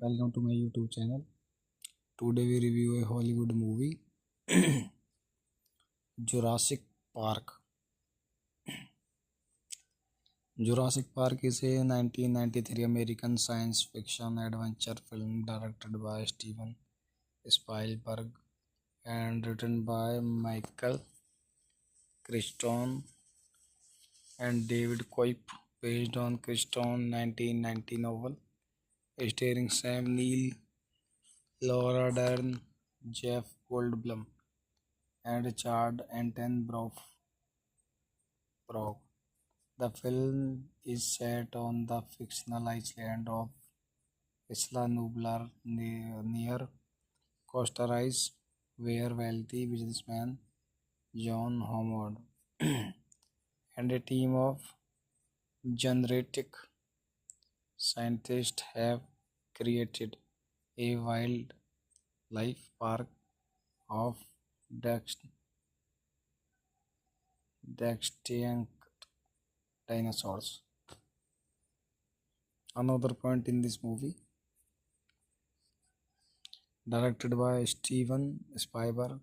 Welcome to my YouTube channel. Today we review a Hollywood movie, Jurassic Park. Jurassic Park is a 1993 American science fiction adventure film directed by Steven Spielberg and written by Michael Crichton and David Koepp, based on Crichton's 1990 novel, starring Sam Neill, Laura Dern, Jeff Goldblum, and Richard Attenborough. The film is set on the fictional island of Isla Nublar near Costa Rica, where wealthy businessman John Howard and a team of genetic scientists have created a wildlife park of extinct dinosaurs. Another point in this movie, directed by Steven Spielberg,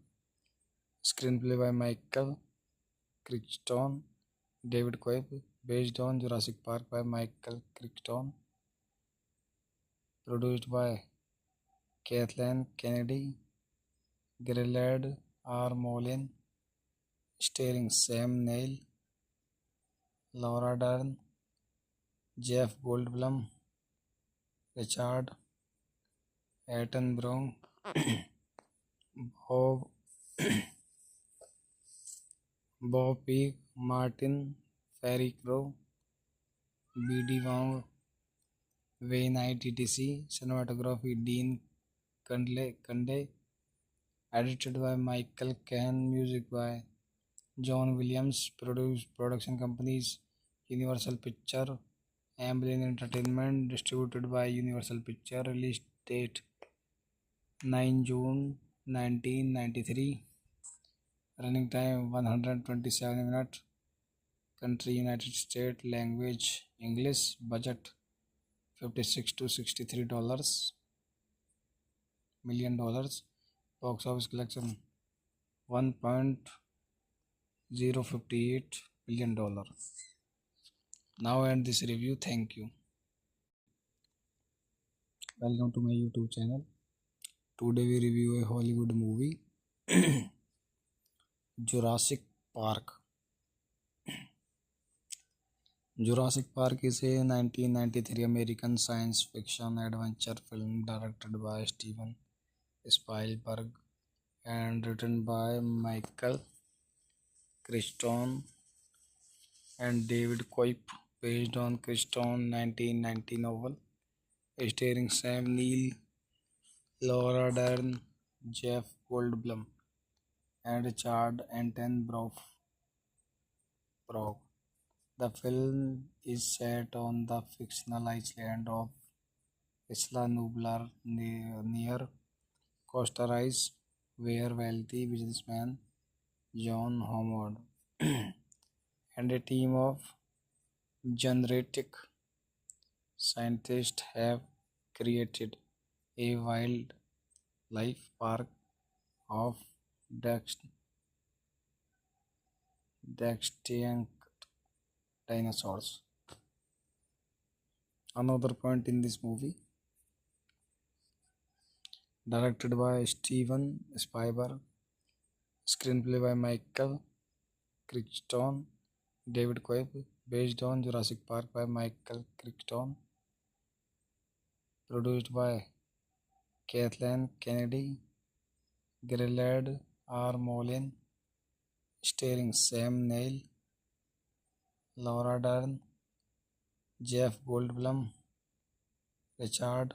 screenplay by Michael Crichton, David Koepp, based on Jurassic Park by Michael Crichton, produced by Kathleen Kennedy, Gillard R. Moline, starring Sam Neill, Laura Dern, Jeff Goldblum, Richard Attenborough, Bob, Bob Peak, Martin Ferricrow, B.D. Wong, Wayne ITTC, cinematography Dean Cundey, edited by Michael Cahan, music by John Williams, production companies Universal Picture, Amblin Entertainment, distributed by Universal Picture, release date 9 June 1993, running time 127 minutes, country United States, language English, budget $56 to $63 million, box office collection $1.058 billion. Now end this review. Thank you. Welcome to my YouTube channel. Today we review a Hollywood movie, Jurassic Park. Jurassic Park is a 1993 American science fiction adventure film directed by Steven Spielberg and written by Michael Crichton and David Koepp, based on Crichton's 1990 novel, starring Sam Neill, Laura Dern, Jeff Goldblum, and Richard Attenborough. The film is set on the fictional island of Isla Nublar near Costa Rica, where wealthy businessman John Howard and a team of genetic scientists have created a wildlife park of extinct dinosaurs. Another point in this movie, directed by Steven Spielberg, screenplay by Michael Crichton, David Koepp, based on Jurassic Park by Michael Crichton, produced by Kathleen Kennedy, Gillard R. Moline, starring Sam Neill, Laura Dern, Jeff Goldblum, Richard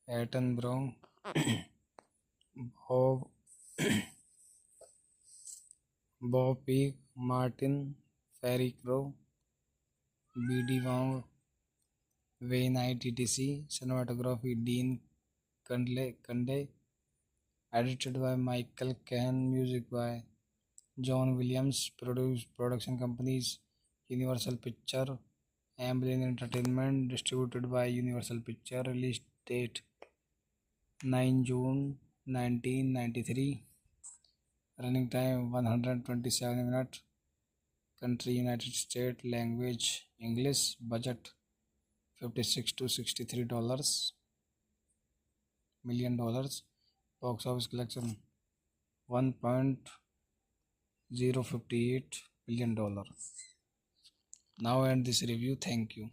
Attenborough, Bob, Bob Peak, Martin Ferricrow, B.D. Wong, Wayne ITTC, cinematography Dean Cundey, edited by Michael Cahan, music by John Williams, production companies Universal Picture, Amblin Entertainment, distributed by Universal Picture, release date 9 June 1993. Running time 127 minutes. Country United States. Language English. Budget 56 to 63 dollars million dollars. Box office collection 1.058 billion dollars. Now end this review. Thank you.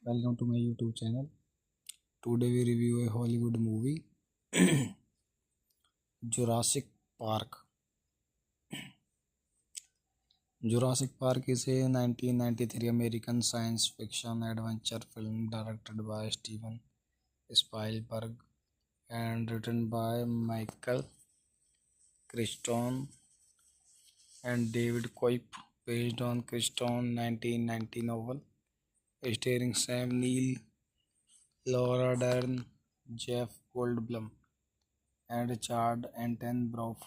Welcome to my YouTube channel. Today we review a Hollywood movie, Jurassic Park. Jurassic Park is a 1993 American science fiction adventure film directed by Steven Spielberg and written by Michael Crichton and David Koepp, based on Crichton's 1990 novel, starring Sam Neill, Laura Dern, Jeff Goldblum, and Richard Attenborough.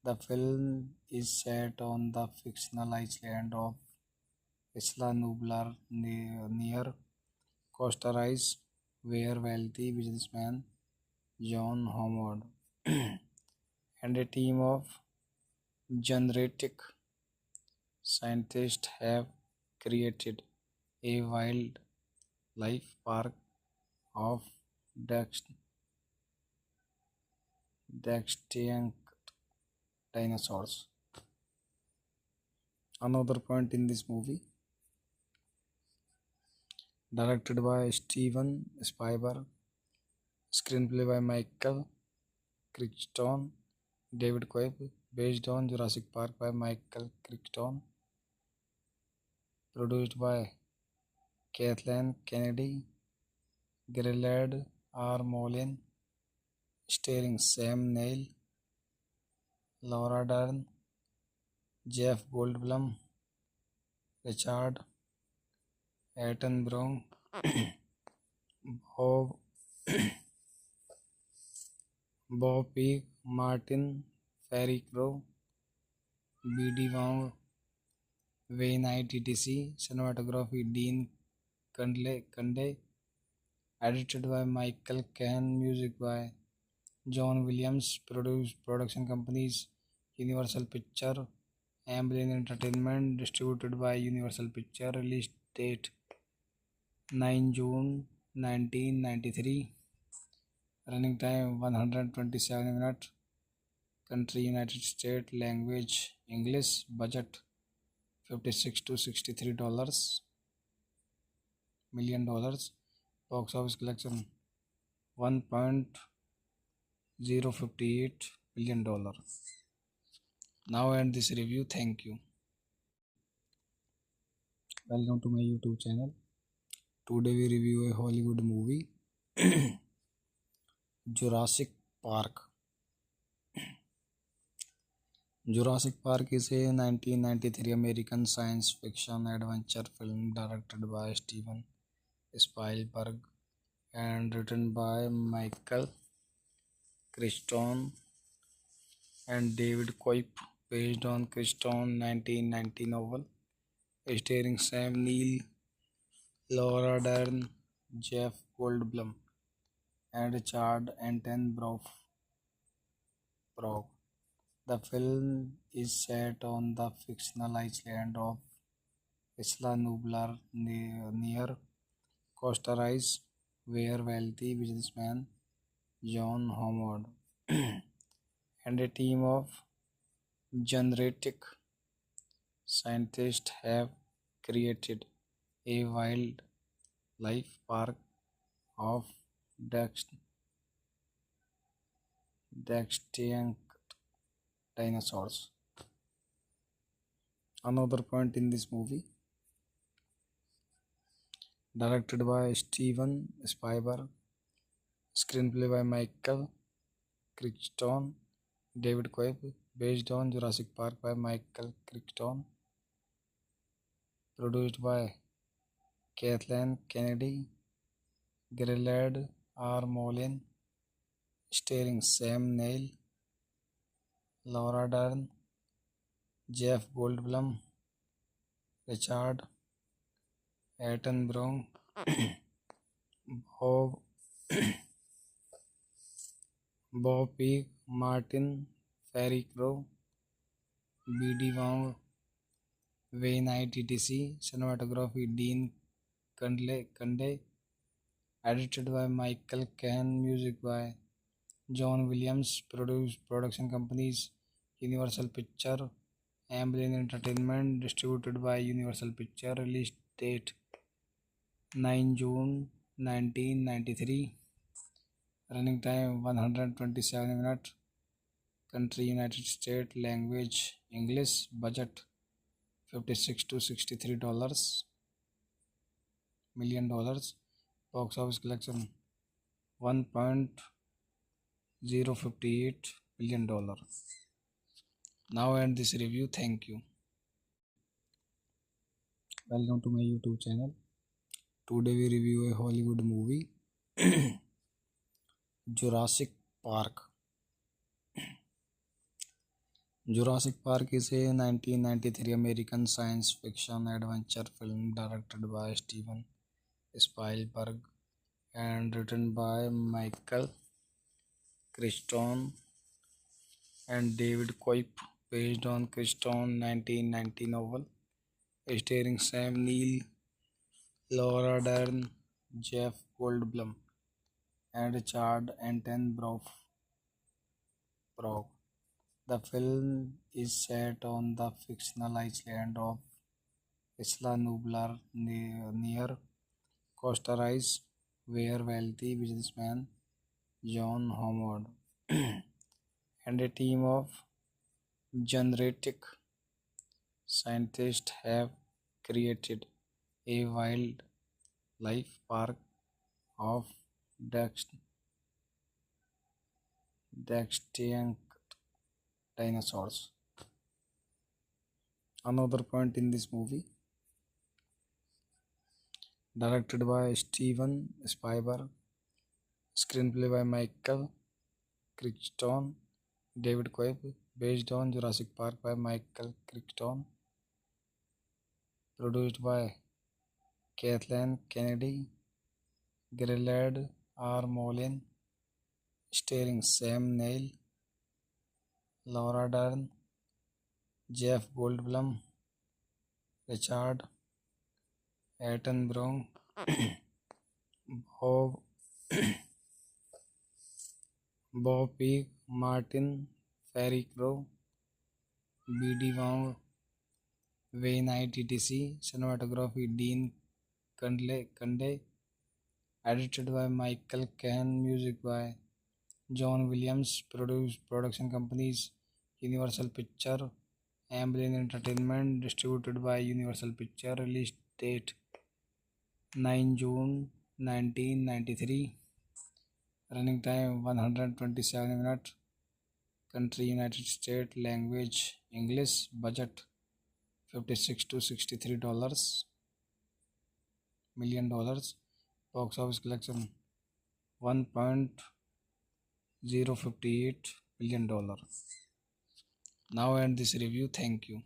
The film is set on the fictional island of Isla Nublar near Costa Rica, where wealthy businessman John Howard and a team of genetic scientists have created a wildlife park of extinct dinosaurs. Another point in this movie, directed by Steven Spielberg, screenplay by Michael Crichton, David Koepp, based on Jurassic Park by Michael Crichton, produced by Kathleen Kennedy, Gerald R. Moulin, starring Sam Neill, Laura Dern, Jeff Goldblum, Richard Attenborough, Bob Bob Peak, Martin Ferry Crow, B.D. Wong, Wayne Knight, etc. Cinematography Dean Cundey, edited by Michael Cahan, music by John Williams, production companies Universal Picture, Amblin Entertainment, distributed by Universal Picture, release date 9 June 1993, running time 127 minutes, country United States, language English, budget 56 to 63 million dollars, box office collection 1.058 billion dollars. Now end this review. Thank you. Welcome to my YouTube channel. Today we review a Hollywood movie, Jurassic Park. Jurassic Park is a 1993 American science fiction adventure film directed by Steven Spielberg and written by Michael Crichton and David Koepp, based on Crichton's 1990 novel, starring Sam Neill, Laura Dern, Jeff Goldblum, and Richard Attenborough. The film is set on the fictional island of Isla Nublar near Costa Rica, where wealthy businessman John Howard and a team of genetic scientists have created a wildlife park of extinct dinosaurs. Another point in this movie, directed by Steven Spielberg, screenplay by Michael Crichton, David Koepp, based on Jurassic Park by Michael Crichton, produced by Kathleen Kennedy, Gerald R. Moulin, starring Sam Neill, Laura Dern, Jeff Goldblum, Richard Attenborough, Bob, Bob Peak, Martin, Ferry Crow, B.D. Wong, Wayne ITTC, cinematography Dean Kunde, edited by Michael Cahan, music by John Williams, production companies Universal Picture, Amblin Entertainment, distributed by Universal Picture, release date 9 June 1993, running time 127 minutes, country United States, language English, budget 56 to 63 million dollars, box office collection 1.058 billion dollars. Now end this review. Thank you. Welcome to my YouTube channel. Today we review a Hollywood movie, Jurassic Park. Jurassic Park is a 1993 American science fiction adventure film directed by Steven Spielberg and written by Michael Crichton and David Koepp, based on Crichton's 1990 novel, starring Sam Neill, Laura Dern, Jeff Goldblum, and Richard Attenborough. The film is set on the fictional island of Isla Nublar near Costa Rica, where wealthy businessman John Howard and a team of genetic scientists have created a wildlife park of extinct dinosaurs. Another point in this movie, directed by Steven Spielberg, screenplay by Michael Crichton, David Koepp, based on Jurassic Park by Michael Crichton, produced by Kathleen Kennedy, Gillard R. Moulin, starring Sam Neill, Laura Dern, Jeff Goldblum, Richard Attenborough, Bob, Bob Peak, Martin, Ferry Crow, B.D. Wong, Wayne ITTC, cinematography Dean Kunde, edited by Michael Cahan, music by John Williams, production companies Universal Picture, Amblin Entertainment, distributed by Universal Picture, release date 9 June 1993, running time 127 minutes, country United States, language English, budget 56 to 63 million dollars, box office collection 1.058 billion dollars. Now end this review. Thank you.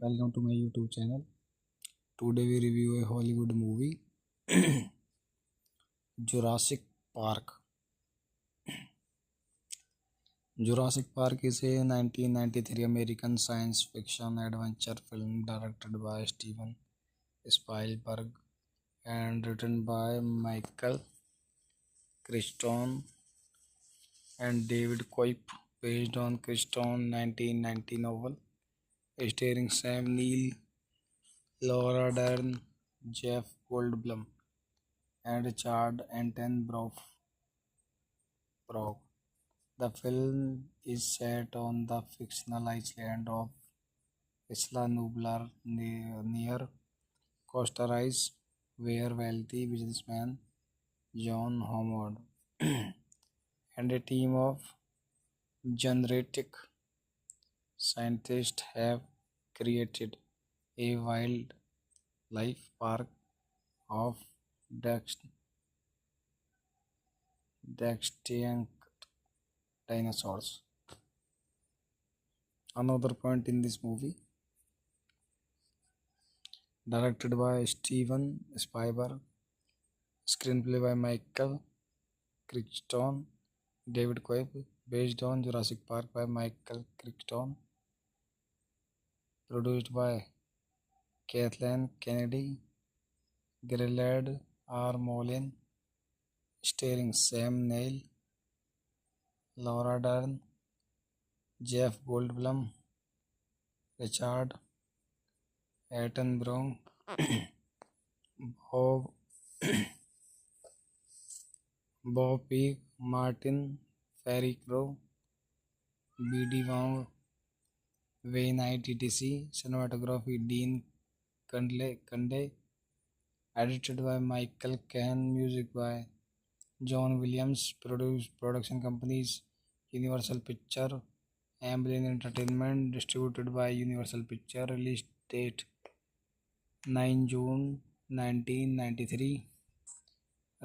Welcome to my YouTube channel. Today we review a Hollywood movie, Jurassic Park. Jurassic Park is a 1993 American science fiction adventure film directed by Steven Spielberg and written by Michael Crichton and David Koepp, based on Crichton's 1990 novel, starring Sam Neill, Laura Dern, Jeff Goldblum, and Richard Attenborough. The film is set on the fictional island of Isla Nublar near Costa Rica, where wealthy businessman John Howard and a team of genetic scientists have created a wildlife park of extinct dinosaurs. Another point in this movie, directed by Steven Spielberg, screenplay by Michael Crichton, David Coeb, based on Jurassic Park by Michael Crichton, produced by Kathleen Kennedy, Gillard R. Molin, starring Sam Neill, Laura Dern, Jeff Goldblum, Richard Attenborough, Bob Bob Peak, Martin Ferry Crow, B.D. Wong, Wayne ITTC, cinematography Dean Kunde, edited by Michael Cahan, music by John Williams, production companies Universal Picture, Amblin Entertainment, distributed by Universal Picture, release date 9 June 1993,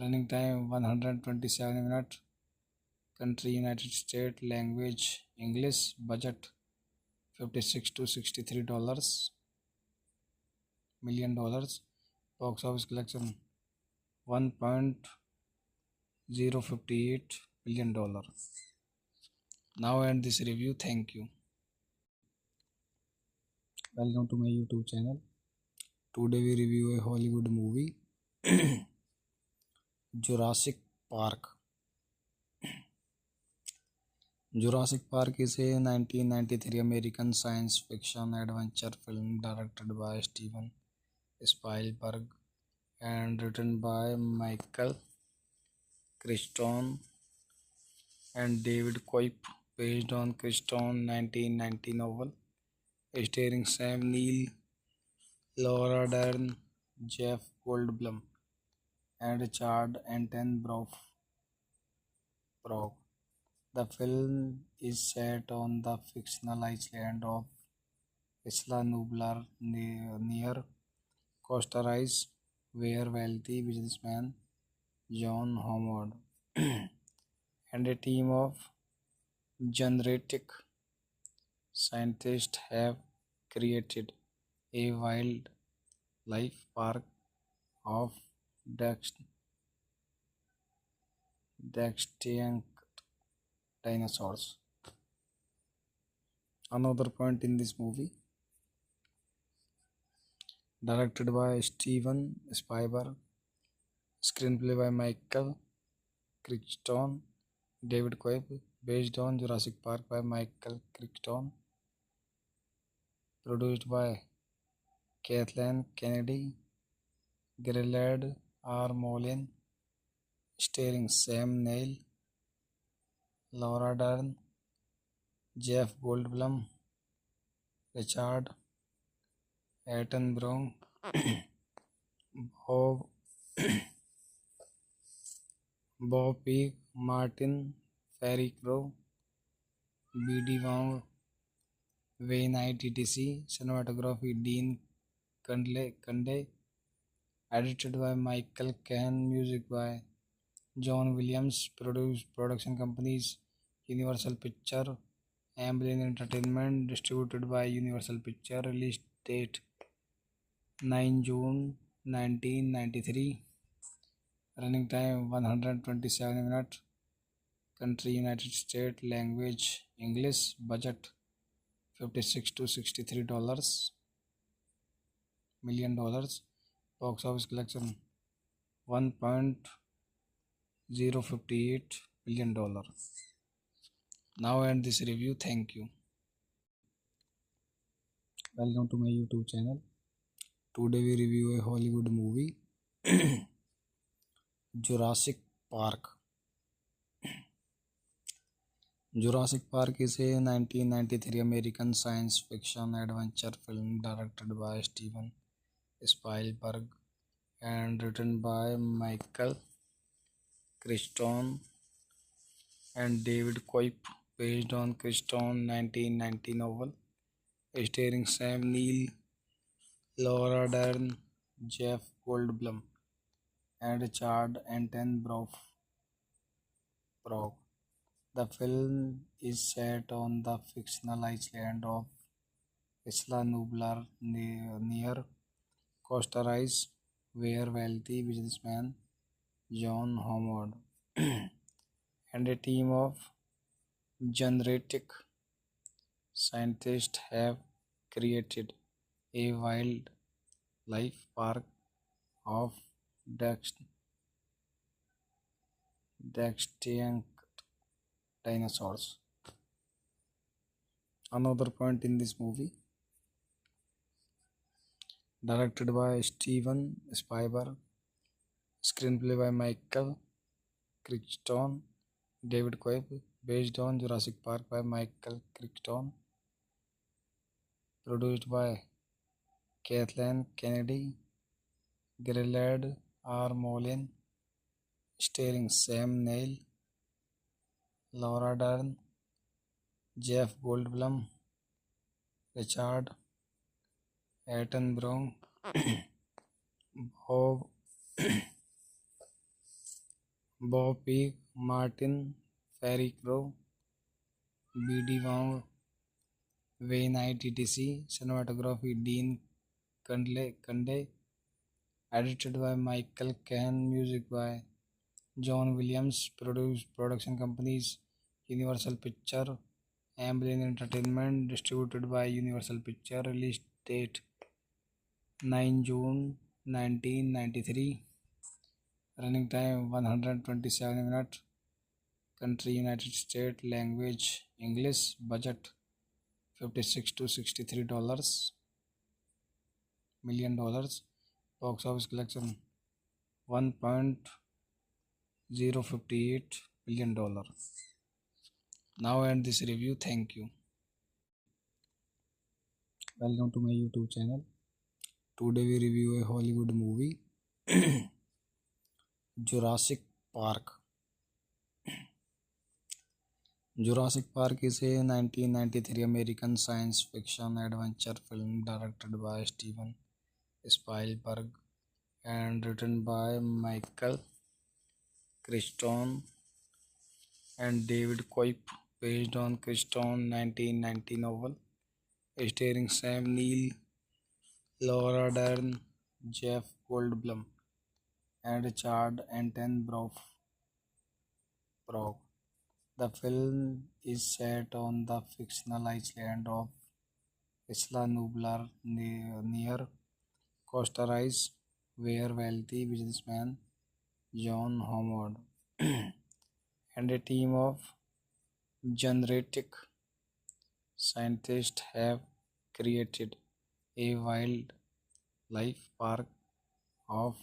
running time 127 minutes, country United States, language English, budget $56 to $63 million, box office collection $1.058 billion. Now end this review. Thank you. Welcome to my YouTube channel. Today we review a Hollywood movie, Jurassic Park. Jurassic Park is a 1993 American science fiction adventure film directed by Steven Spielberg and written by Michael Crichton and David Coeb, based on Crichton's 1990 novel, starring Sam Neill, Laura Dern, Jeff Goldblum, and Richard Attenborough. The film is set on the fictional island of Isla Nublar near Costa Rica, where wealthy businessman John Howard and a team of genetic scientists have created a wildlife park of extinct dinosaurs. Another point in this movie, directed by Steven Spielberg, screenplay by Michael Crichton, David Coeb, based on Jurassic Park by Michael Crichton, produced by Kathleen Kennedy, Gillard R. Molin, starring Sam Neill, Laura Dern, Jeff Goldblum, Richard Attenborough, Bob Peak, Martin Ferry Crow, B.D. Wong, Wayne ITTC, cinematography Dean Kunde, edited by Michael Cahan, music by John Williams, production companies Universal Picture, Amblin Entertainment, distributed by Universal Picture, release date 9 June 1993, running time 127 minutes, country United States, language English, budget $56 to $63 million, box office collection $1.058 billion. Now end this review. Thank you. Welcome to my YouTube channel. Today we review a Hollywood movie, Jurassic Park. Jurassic Park is a 1993 American science fiction adventure film directed by Steven Spielberg and written by Michael Crichton and David Coeb, based on Crichton's 1990 novel, starring Sam Neill, Laura Dern, Jeff Goldblum, and Richard Attenborough. The film is set on the fictional island of Isla Nublar near co stars were wealthy businessman John Howard and a team of genetic scientists have created a wildlife park of extinct dinosaurs. Another point in this movie, directed by Steven Spielberg, screenplay by Michael Crichton, David Cobb, based on Jurassic Park by Michael Crichton, produced by Kathleen Kennedy, Gillard R. Molin, starring Sam Neill, Laura Dern, Jeff Goldblum, Richard Attenborough, Bob Bob Peak, Martin Ferry Crow, B.D. Wong, Wayne ITTC, cinematography Dean Kunde, edited by Michael Cahan, music by John Williams, production companies Universal Picture, Amblin Entertainment, distributed by Universal Picture, release date 9 June 1993, running time 127 minutes, country United States, language English, budget 56 to 63 million dollars, box office collection 1.058 billion dollars. Now end this review. Thank you. Welcome to my YouTube channel. Today we review a Hollywood movie, Jurassic Park. Jurassic Park is a 1993 American science fiction adventure film directed by Steven Spielberg and written by Michael Crichton and David Cobb, based on Crichton's 1990 novel, starring Sam Neill, Laura Dern, Jeff Goldblum, and Richard Attenborough. The film is set on the fictional island of Isla Nublar near Costa Rica, where wealthy businessman John Howard and a team of genetic scientists have created a wildlife park of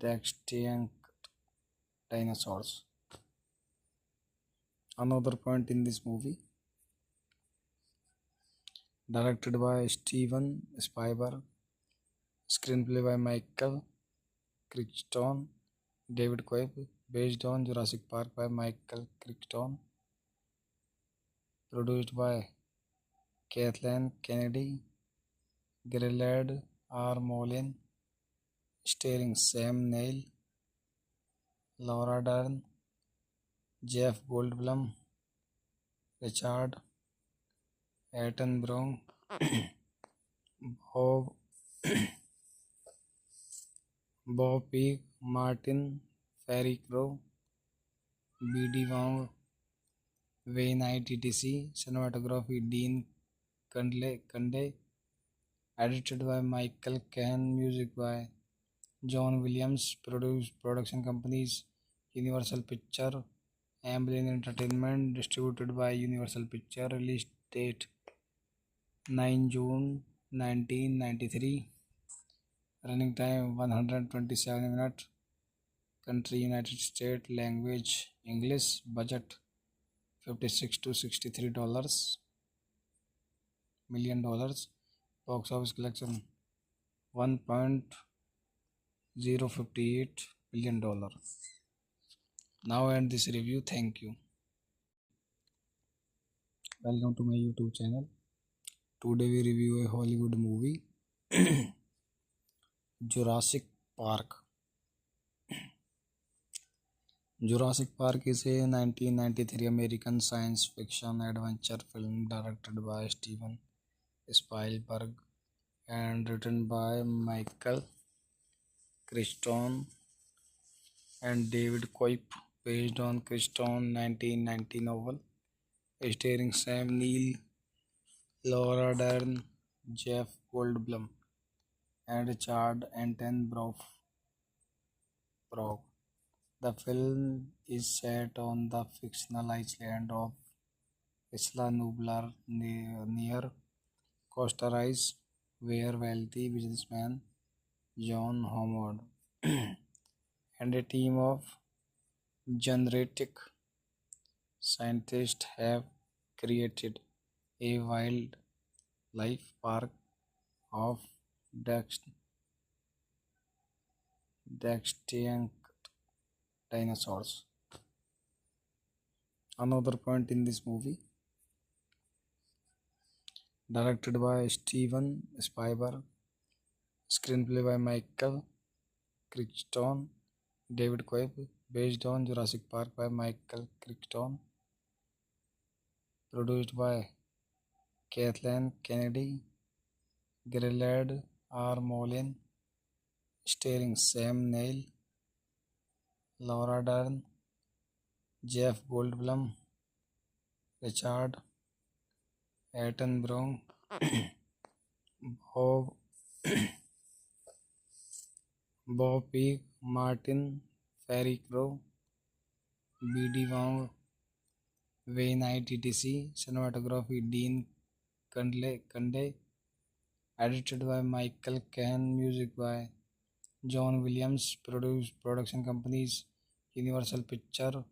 extinct dinosaurs. Another point in this movie, directed by Steven Spielberg, screenplay by Michael Crichton, David Cobb, based on Jurassic Park by Michael Crichton, produced by Kathleen Kennedy, Gillard R. Molin, starring Sam Neill, Laura Dern, Jeff Goldblum, Richard Attenborough, Bob Bob Peak, Martin Ferry Crow, B.D. Wong, Wayne ITTC, cinematography Dean Kunde, edited by Michael Cahan, music by John Williams, production companies Universal Picture, Amblin Entertainment, distributed by Universal Picture, release date 9 June 1993, running time 127 minutes, country United States, language English, budget 56 to 63 million dollars, box office collection 1.058 billion dollars. Now end this review. Thank you. Welcome to my YouTube channel. Today we review a Hollywood movie, Jurassic Park. Jurassic Park is a 1993 American science fiction adventure film directed by Steven Spielberg and written by Michael Crichton and David Coip, based on Crichton 1990 novel, starring Sam Neill, Laura Dern, Jeff Goldblum, and Richard Attenborough. The film is set on the fictional island of Isla Nublar near Costa Rica, where wealthy businessman John Howard and a team of genetic scientists have created a wildlife park of extinct dinosaurs. Another point in this movie, directed by Steven Spielberg, screenplay by Michael Crichton, David Coeb, based on Jurassic Park by Michael Crichton, produced by Kathleen Kennedy, Gillard R. Molin, starring Sam Neill, Laura Dern, Jeff Goldblum, Richard Attenborough, Bob, Bob Peak, Martin Ferry Crow, B.D. Wong, Wayne Knight, etc. Cinematography Dean Kunde, edited by Michael Cahan, music by John Williams, production companies Universal Picture,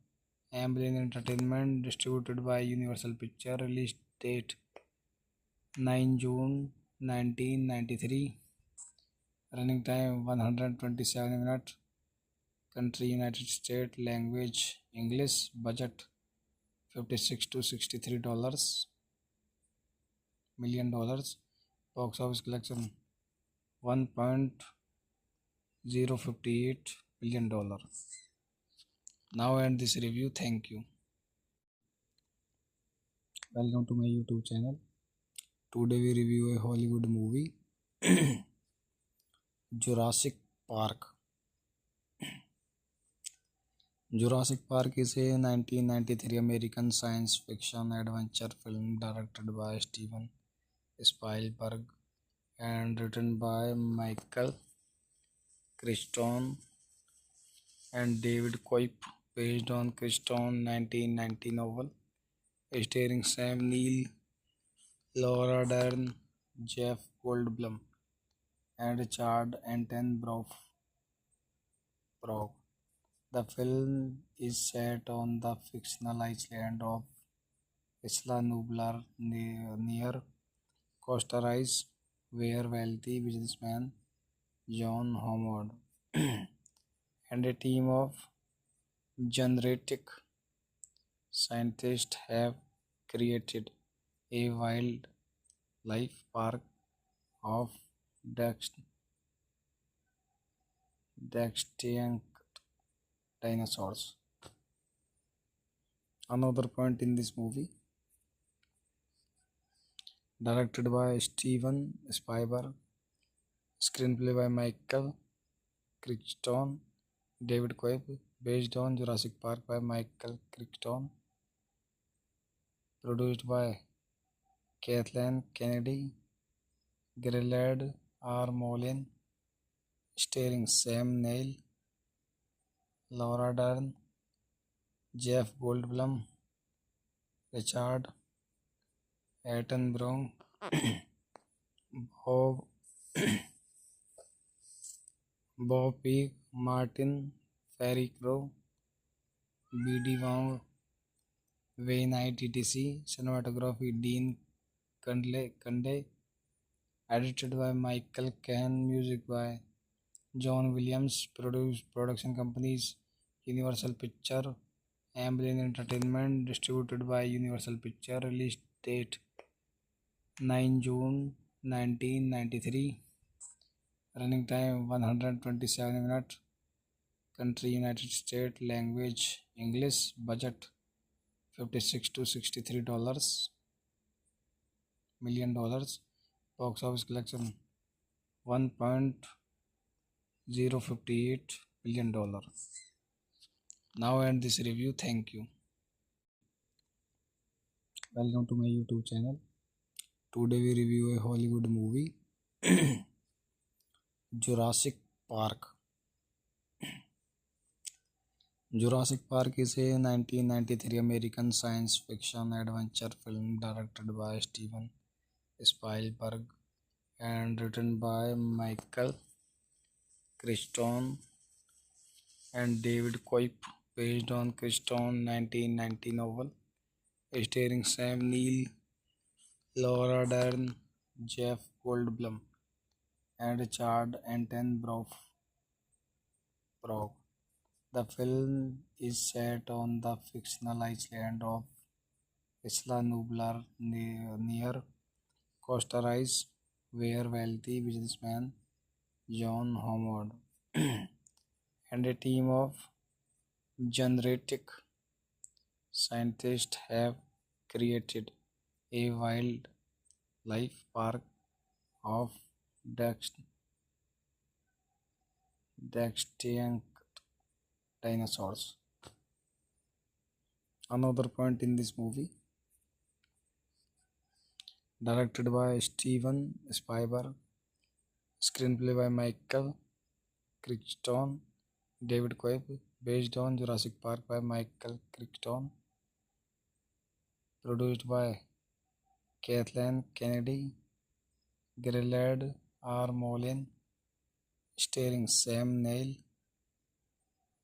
Amblin Entertainment, distributed by Universal Picture, release date 9 June 1993, running time 127 minutes, country United States, language English, budget $56 to $63 million, box office collection $1.058 billion. Now end this review. Thank you. Welcome to my YouTube channel. Today we review a Hollywood movie, Jurassic Park. Jurassic Park is a 1993 American science fiction adventure film directed by Steven Spielberg and written by Michael Crichton and David Coip, based on Crichton 1990 novel, starring Sam Neill, Laura Dern, Jeff Goldblum, and Richard Attenborough. The film is set on the fictional island of Isla Nublar near Costa Rica, where wealthy businessman John Howard and a team of genetic scientists have created a wildlife park of extinct dinosaurs. Another point in this movie, directed by Steven Spielberg, screenplay by Michael Crichton, David Coeb, based on Jurassic Park by Michael Crichton, produced by Kathleen Kennedy, Gillard R. Molin, starring Sam Neill, Laura Dern, Jeff Goldblum, Richard Attenborough, Bob, Bob Peak, Martin Ferry Crow, B.D. Wong, Wayne Knight, etc. Cinematography Dean Kunde, edited by Michael Cahan, music by John Williams, production companies Universal Picture, Amblin Entertainment, distributed by Universal Picture, release date 9 June 1993, running time 127 minutes, country United States, language English, budget $56 to $63 million, Box office collection $1.058 billion. Now end this review. Thank you. Welcome to my YouTube channel. Today we review a Hollywood movie, Jurassic Park. Jurassic Park is a 1993 American science fiction adventure film directed by Steven Spielberg and written by Michael Crichton and David Koepp, based on Crichton's 1990 novel, starring Sam Neill, Laura Dern, Jeff Goldblum, and Richard Attenborough. The film is set on the fictional island of Isla Nublar near Costa Rica, where wealthy businessman John Howard and a team of genetic scientists have created a wildlife park of extinct dinosaurs. Another point in this movie, directed by Steven Spielberg, screenplay by Michael Crichton, David Koepp, based on Jurassic Park by Michael Crichton, produced by Kathleen Kennedy, Gerald R. Moulin, starring Sam Neill,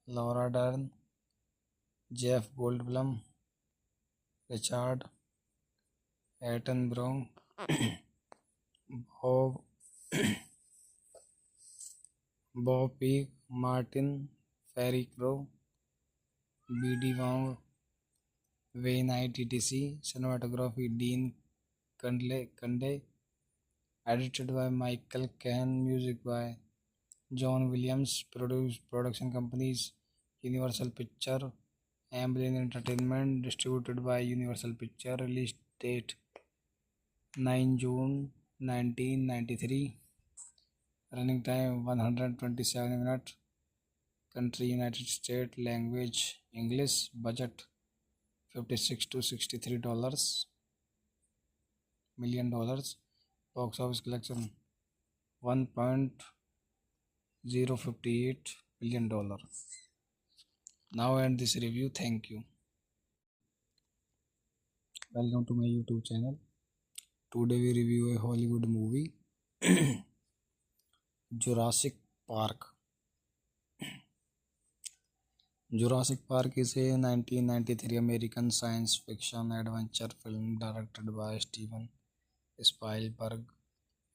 Laura Dern, Jeff Goldblum, Richard Attenborough, Bob, Bob Peak, Martin Ferry Crow, B.D. Wong, Wayne ITTC, cinematography Dean Kunde, edited by Michael Cahan, music by John Williams, production companies Universal Picture, Amblin Entertainment, distributed by Universal Picture, release date 9 June 1993, running time 127 minutes, country United States, language English, budget $56 to $63 million, box office collection $1.058 billion. Now end this review. Thank you. Welcome to my YouTube channel. Today we review a Hollywood movie, Jurassic Park. Jurassic Park is a 1993 American science fiction adventure film directed by Steven Spielberg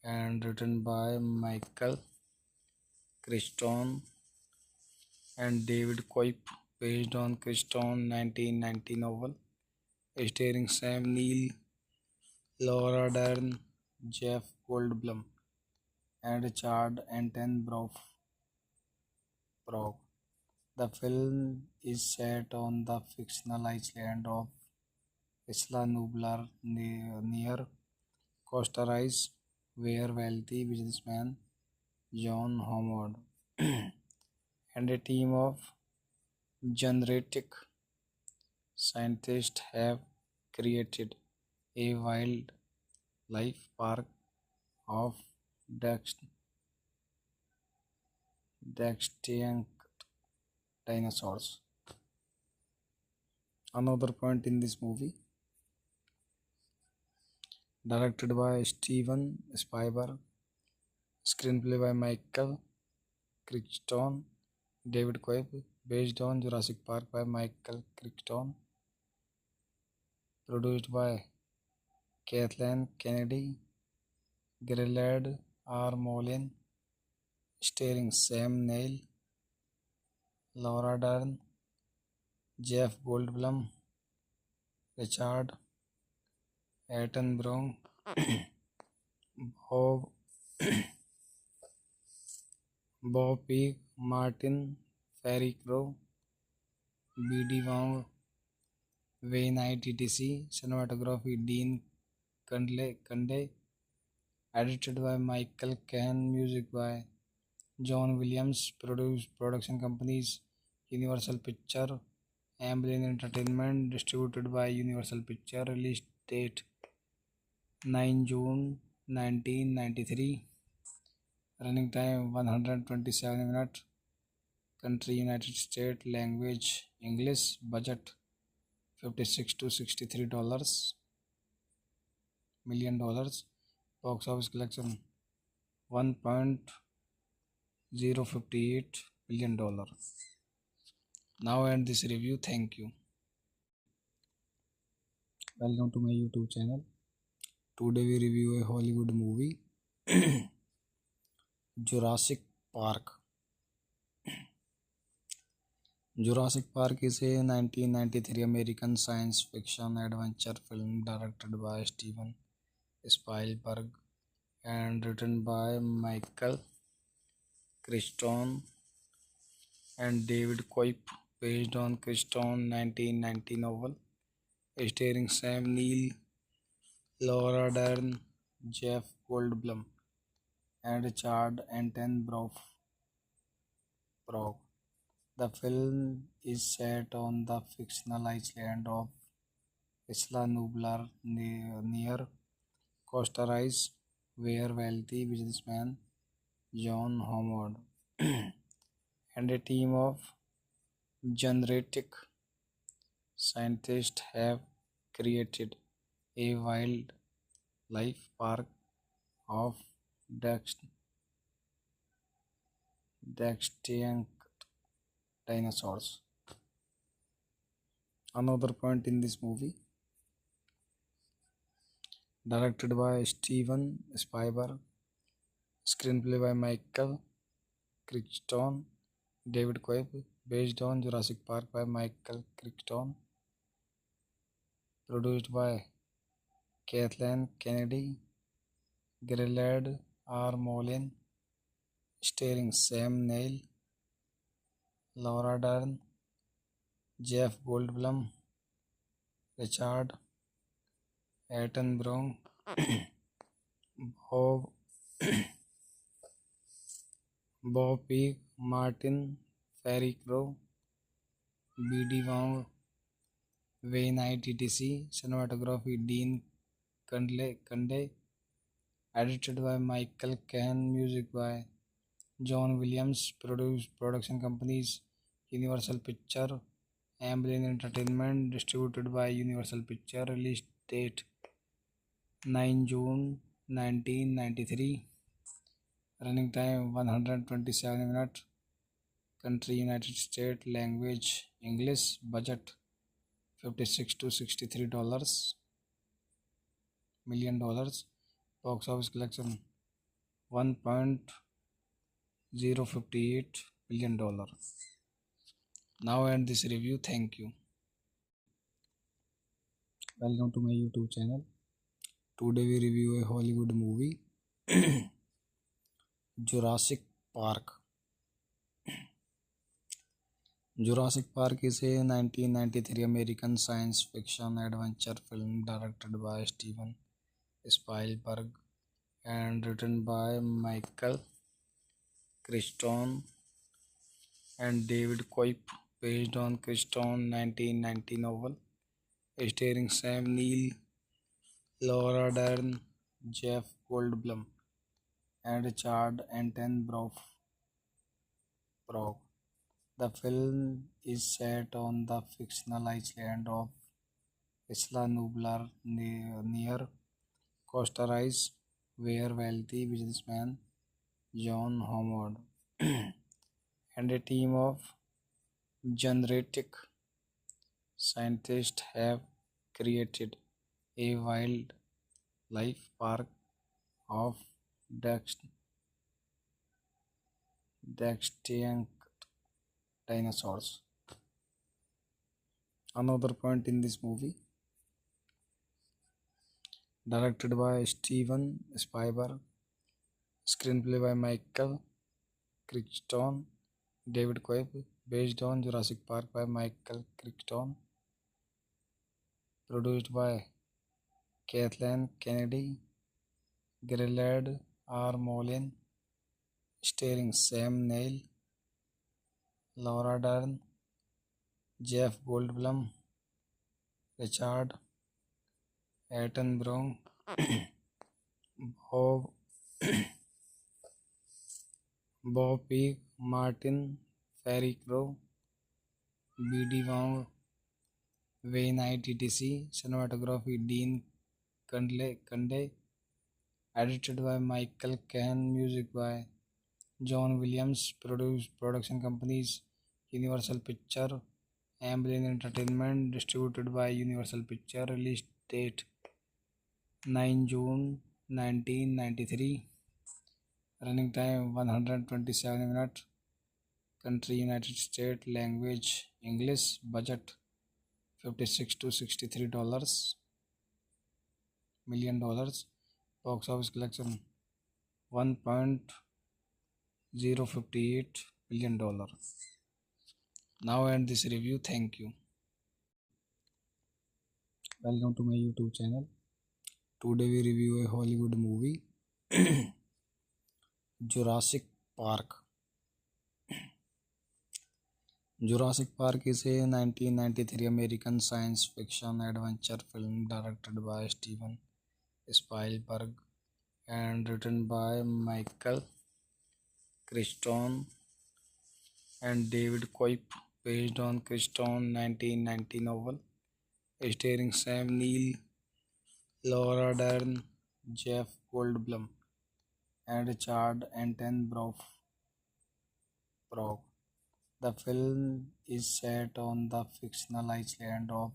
and written by Michael Crichton and David Koepp, based on Crichton's 1990 novel, starring Sam Neill, Laura Dern, Jeff Goldblum, and Richard Attenborough. The film is set on the fictional island of Isla Nublar near Costa Rica, where wealthy businessman John Howard and a team of genetic scientists have created a wildlife park of extinct dinosaurs. Another point in this movie, directed by Steven Spielberg, screenplay by Michael Crichton, David Koepp, based on Jurassic Park by Michael Crichton, produced by Kathleen Kennedy, Gerald R. Moulin, starring Sam Neill, Laura Dern, Jeff Goldblum, Richard Attenborough, Bob Peak, Martin Ferry Crow, B.D. Wong, Wayne ITTC, cinematography Dean Kunde, edited by Michael Cahan, music by John Williams, production companies Universal Picture, Amblin Entertainment, distributed by Universal Picture, release date 9 June 1993, running time 127 minutes, country United States, language English, budget 56 to 63 dollars million dollars, box office collection 1.058 billion dollars. Now end this review. Thank you. Welcome to my YouTube channel. Today we review a Hollywood movie, Jurassic Park. Jurassic Park is a 1993 American science fiction adventure film directed by Steven Spielberg and written by Michael Crichton and David Koepp, based on Crichton's 1990 novel, starring Sam Neill, Laura Dern, Jeff Goldblum, and Richard Attenborough. The film is set on the fictional island of Isla Nublar near Costa Rica, where wealthy businessman John Howard and a team of genetic scientists have created a wildlife park of extinct dinosaurs. Another point in this movie, directed by Steven Spielberg, screenplay by Michael Crichton, David Koepp, based on Jurassic Park by Michael Crichton, produced by Kathleen Kennedy, Gerald R. Moulin, starring Sam Neill, Laura Dern, Jeff Goldblum, Richard Attenborough, Bob Bob Peak, Martin Ferry Crow, B.D. Wong, Wayne Knight, etc. Cinematography Dean Cundey, edited by Michael Cahan, music by John Williams, production companies Universal Picture, Amblin Entertainment, distributed by Universal Picture, release date 9 June 1993, running time 127 minutes, country United States, language English, budget 56 to 63 million dollars, box office collection 1.058 billion dollars. Now end this review. Thank you. Welcome to my YouTube channel. Today we review a Hollywood movie, Jurassic Park. Jurassic Park is a 1993 American science fiction adventure film directed by Steven Spielberg and written by Michael Crichton and David Koepp, based on Crichton's 1990 novel, starring Sam Neill, Laura Dern, Jeff Goldblum, and Richard Attenborough. The film is set on the fictional island of Isla Nublar near Costa Rica, where wealthy businessman John Howard and a team of genetic scientists have created a wildlife park of extinct dinosaurs. Another point in this movie, directed by Steven Spielberg, screenplay by Michael Crichton, David Koepp, based on Jurassic Park by Michael Crichton, produced by Kathleen Kennedy, Gillard R. Molin, starring Sam Neill, Laura Dern, Jeff Goldblum, Richard Attenborough, Bob Bob Peak, Martin Ferry Crow, B.D. Wong, Wayne ITTC, cinematography Dean Kunde, edited by Michael Cahan, music by John Williams, production companies Universal Picture, Amblin Entertainment, distributed by Universal Picture, release date 9 June 1993, running time 127 minutes, country United States, language English, budget 56 to 63 dollars million dollars, box office collection 1.058 billion dollar. Now end this review. Thank you. Welcome to my YouTube channel. Today we review a Hollywood movie, Jurassic Park. Jurassic Park is a 1993 American science fiction adventure film directed by Steven Spielberg and written by Michael Crichton and David Koepp, based on Crichton's 1990 novel, starring Sam Neill, Laura Dern, Jeff Goldblum, and Richard Attenborough. The film is set on the fictional island of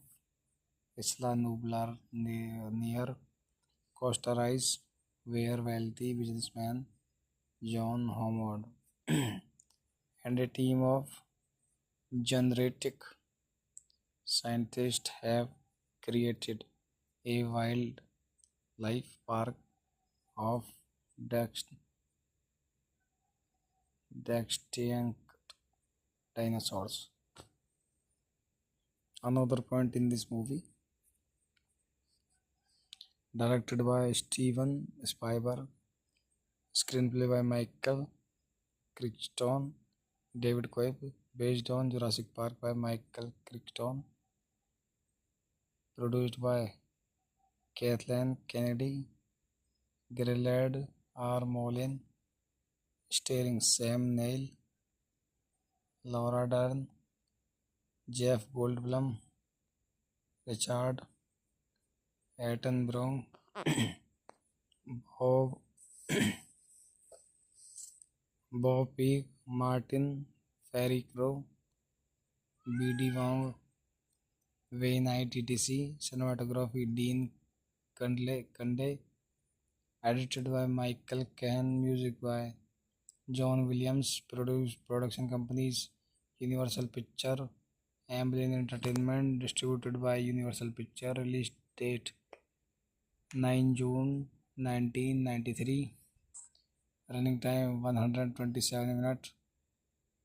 Isla Nublar near Costa Rica, where wealthy businessman John Howard and a team of genetic scientists have created a wildlife park of extinct dinosaurs. Another point in this movie, directed by Steven Spielberg, screenplay by Michael Crichton, David Koepp, based on Jurassic Park by Michael Crichton, produced by Kathleen Kennedy, Gillard R. Molin, starring Sam Neill, Laura Dern, Jeff Goldblum, Richard Attenborough, Bob Bob Peak, Martin Ferry Crow, B.D. Wong, Wayne ITTC, cinematography Dean Kunde, edited by Michael Cahan, music by John Williams, production companies Universal Picture, Amblin Entertainment, distributed by Universal Picture, release date 9 June 1993, running time 127 minutes,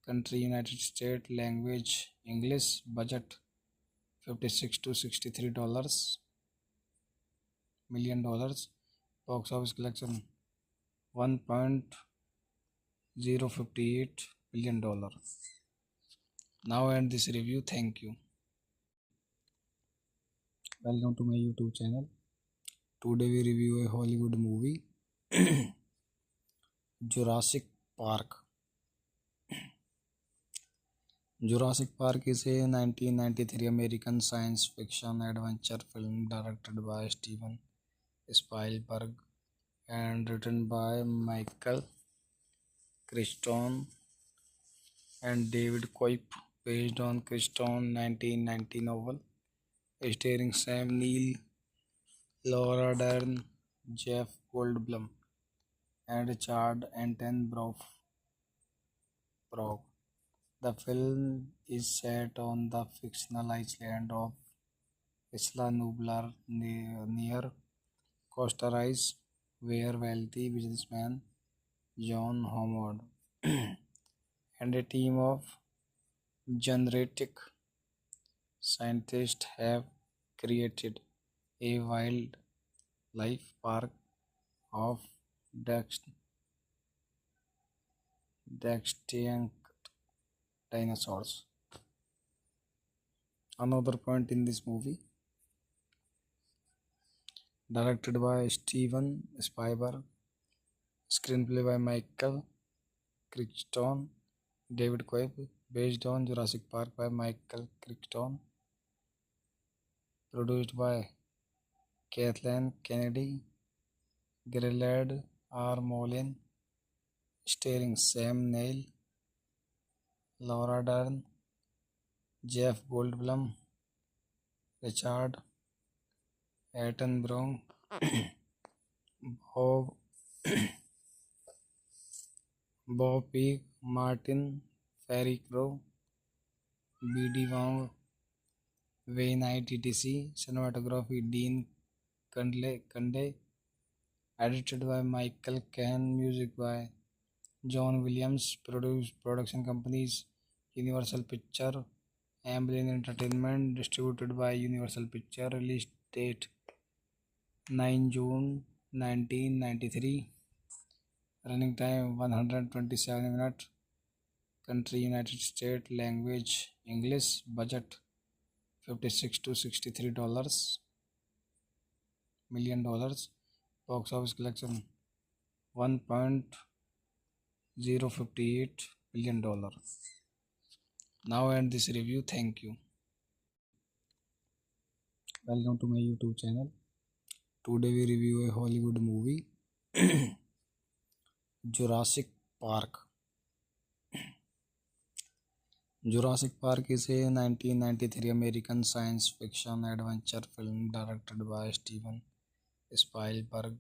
country United States, language English, budget 56 to 63 million dollars, box office collection 1.058 billion dollar. Now end this review. Thank you. Welcome to my YouTube channel. Today we review a Hollywood movie, Jurassic Park. Jurassic Park is a 1993 American science fiction adventure film directed by Steven Spielberg and written by Michael Crichton and David Koepp, based on Crichton's 1990 novel, starring Sam Neill, Laura Dern, Jeff Goldblum, and Richard Attenborough. The film is set on the fictional island of Isla Nublar near Costa Rica, where wealthy businessman John Howard and a team of genetic scientists have created a wildlife park of extinct dinosaurs. Another point in this movie, directed by Steven Spielberg, screenplay by Michael Crichton, David Coeb, based on Jurassic Park by Michael Crichton, produced by Kathleen Kennedy, Gillard R. Molin, starring Sam Neill, Laura Dern, Jeff Goldblum, Richard Attenborough, Bob Bob Peak, Martin Ferry Crow, B.D. Wong, Wayne ITTC, cinematography Dean Kunde, edited by Michael Cahan, music by John Williams, production companies Universal Picture, Amblin Entertainment, distributed by Universal Picture, release date 9 June 1993, running time 127 minutes, country United States, language English, budget $56 to $63 million, box office collection $1.058 billion. Now end this review. Thank you. Welcome to my YouTube channel. Today we review a Hollywood movie, Jurassic Park. Jurassic Park is a 1993 American science fiction adventure film directed by Steven Spielberg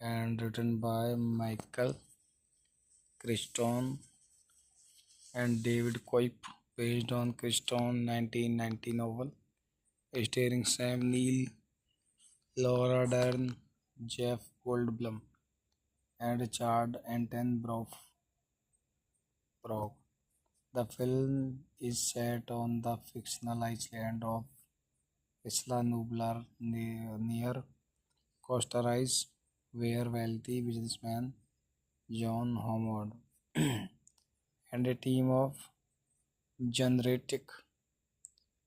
and written by Michael Crichton and David Coeb, based on Crichton's 1990 novel, starring Sam Neill, Laura Dern, Jeff Goldblum, and Richard Attenborough. The film is set on the fictional island of Isla Nublar near Costa Rica, where wealthy businessman John Howard and a team of genetic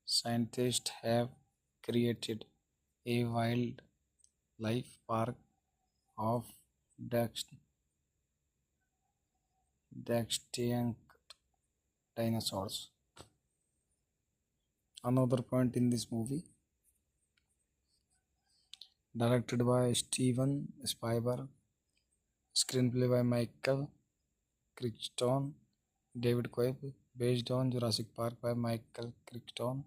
scientists have created a wildlife park of extinct dinosaurs. Another point in this movie, directed by Steven Spielberg, screenplay by Michael Crichton, David Coeb, based on Jurassic Park by Michael Crichton,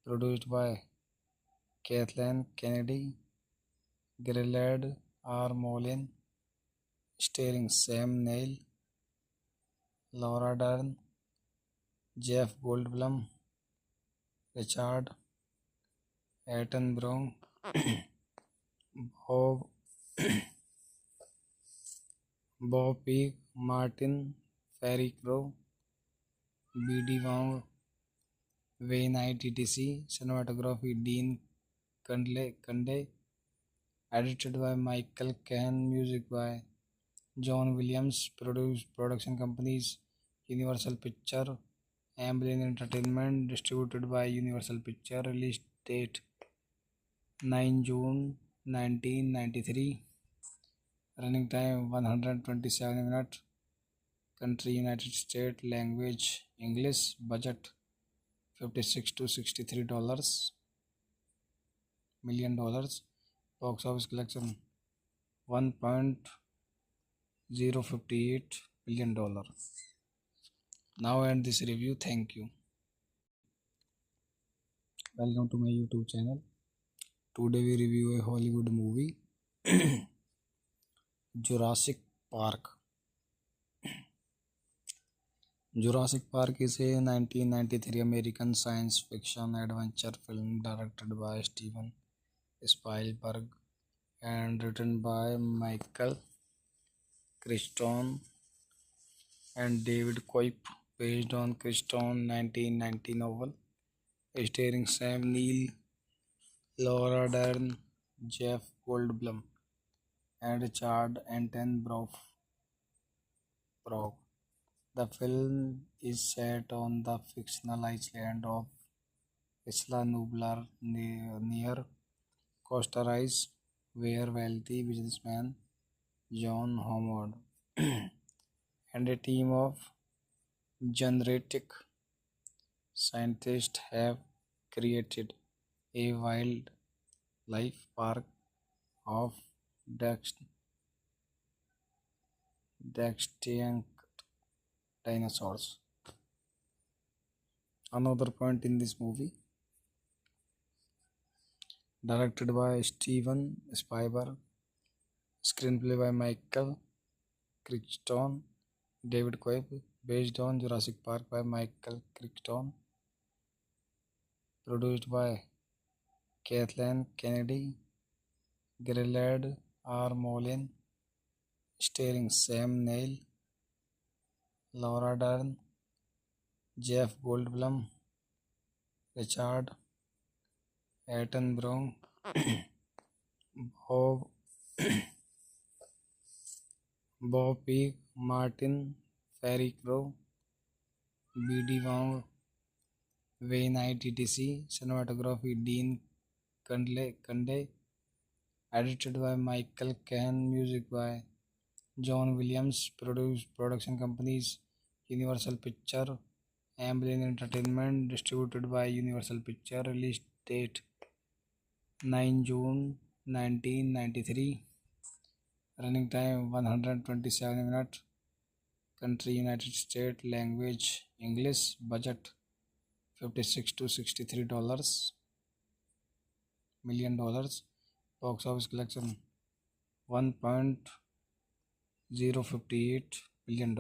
produced by Kathleen Kennedy, Gillard R. Molin, starring Sam Neill, Laura Dern, Jeff Goldblum, Richard Attenborough, Bob Peak, Martin Ferry Crow, B.D. Wong, Wayne ITTC, cinematography Dean Kunde, edited by Michael Cahan, music by John Williams, production companies Universal Picture, Amblin Entertainment, distributed by Universal Picture, release date 9 June 1993, running time 127 minutes, country United States, language English, budget $56 to $63 million, box office collection $1.058 billion. Now end this review. Thank you. Welcome to my YouTube channel. Today we review a Hollywood movie, Jurassic Park. Jurassic Park is a 1993 American science fiction adventure film directed by Steven Spielberg and written by Michael Crichton and David Coeb, based on Crichton's 1990 novel, starring Sam Neill, Laura Dern, Jeff Goldblum, and Richard Attenborough. The film is set on the fictional island of Isla Nublar near Costa Rica, where wealthy businessman John Howard and a team of genetic scientists have created a wildlife park of extinct dinosaurs. Another point in this movie, directed by Steven Spielberg, screenplay by Michael Crichton, David Cobb, based on Jurassic Park by Michael Crichton, produced by Kathleen Kennedy, Gerald R. Moulin, starring Sam Neill, Laura Dern, Jeff Goldblum, Richard Attenborough, Bob, Bob Peak, Martin Ferricrow, B.D. Wong, Wayne ITTC, cinematography Dean Kunde, edited by Michael Cahan, music by John Williams, production companies Universal Picture, Amblin Entertainment, distributed by Universal Picture, release date 9 June 1993, running time 127 minutes, country United States, language English, budget $56 to $63 million, box office collection $1.058 billion.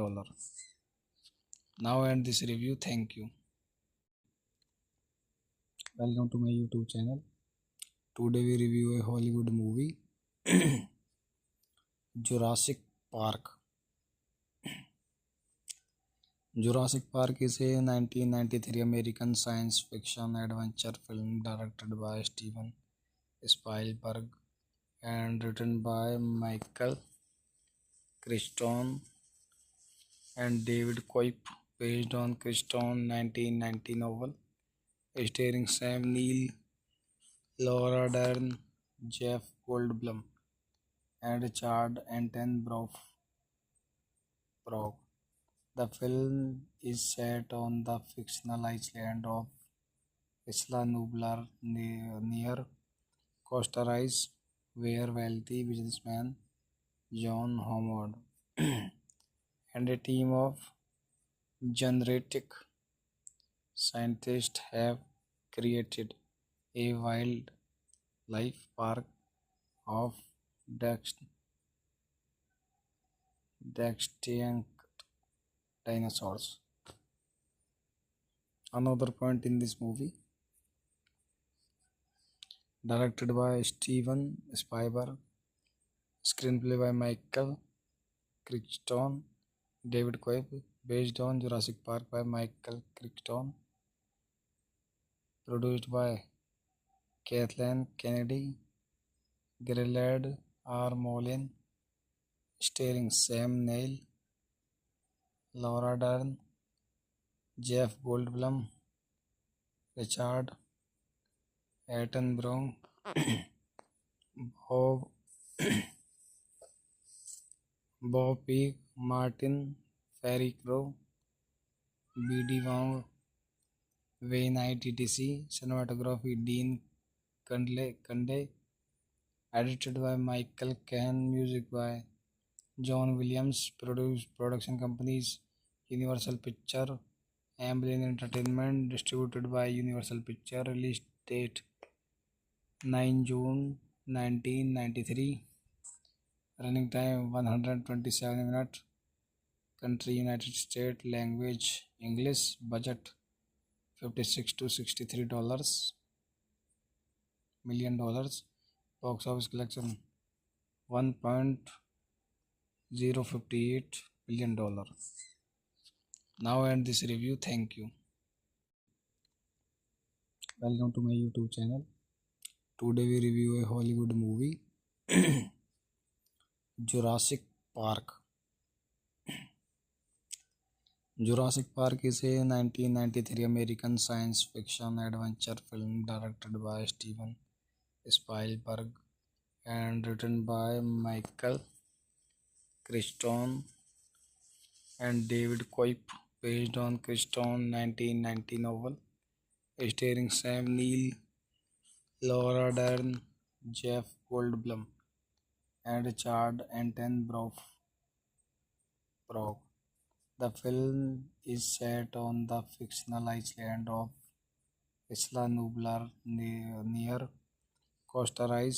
Now end this review. Thank you. Welcome to my YouTube channel. Today we review a Hollywood movie, Jurassic Park. Jurassic Park is a 1993 American science fiction adventure film directed by Steven Spielberg and written by Michael Crichton and David Cobb, based on Crichton's 1990 novel, starring Sam Neill, Laura Dern, Jeff Goldblum, and Richard Attenborough. The film is set on the fictional island of Isla Nublar near Costa Rica, where wealthy businessman John Howard and a team of genetic scientists have created a wildlife park of extinct dinosaurs. Another point in this movie, directed by Steven Spielberg, screenplay by Michael Crichton, David Cobb, based on Jurassic Park by Michael Crichton, produced by Kathleen Kennedy, Gerald R. Moulin, starring Sam Neill, Laura Dern, Jeff Goldblum, Richard Attenborough, Bob Peak, Martin Ferricrow, B.D. Wong, Wayne ITTC, cinematography Dean Kunde, edited by Michael Cahan, music by John Williams, production companies Universal Picture, Amblin Entertainment, distributed by Universal Picture, release date 9 June 1993, running time 127 minutes, country United States, language English, budget $56 to $63 million, box office collection $1.058 billion. Now end this review. Thank you. Welcome to my YouTube channel. Today we review a Hollywood movie, Jurassic Park. Jurassic Park is a 1993 American science fiction adventure film directed by Steven Spielberg and written by Michael Crichton and David Koepp, based on Crichton's 1990 novel, starring Sam Neill, Laura Dern, Jeff Goldblum, and Richard Attenborough. The film is set on the fictional island of Isla Nublar near Costa Rica,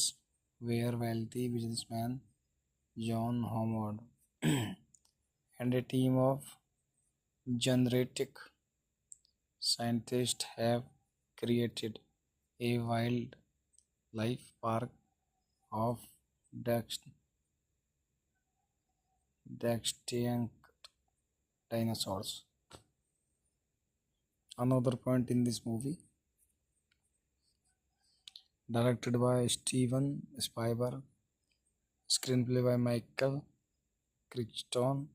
where wealthy businessman John Howard and a team of genetic scientists have created a wildlife park of extinct dinosaurs. Another point in this movie, directed by Steven Spielberg, screenplay by Michael Crichton,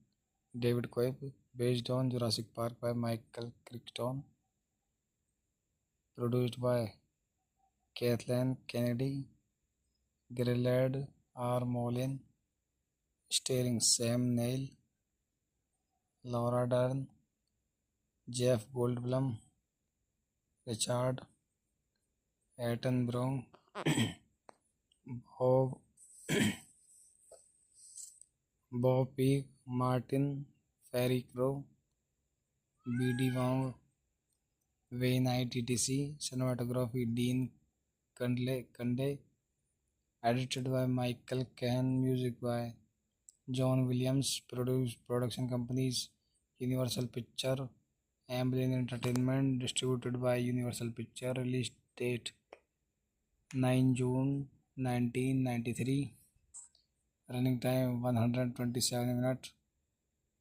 David Koepp, based on Jurassic Park by Michael Crichton, produced by Kathleen Kennedy, Gerald R. Moulin, starring Sam Neill, Laura Dern, Jeff Goldblum, Richard Attenborough, Bob Bob Peak, Martin Ferry Crow, B.D. Wong, Wayne Knight, etc. Cinematography Dean Kunde, edited by Michael Cahan, music by John Williams, production companies Universal Picture, Amblin Entertainment, distributed by Universal Picture, release date 9 June 1993, running time 127 minutes,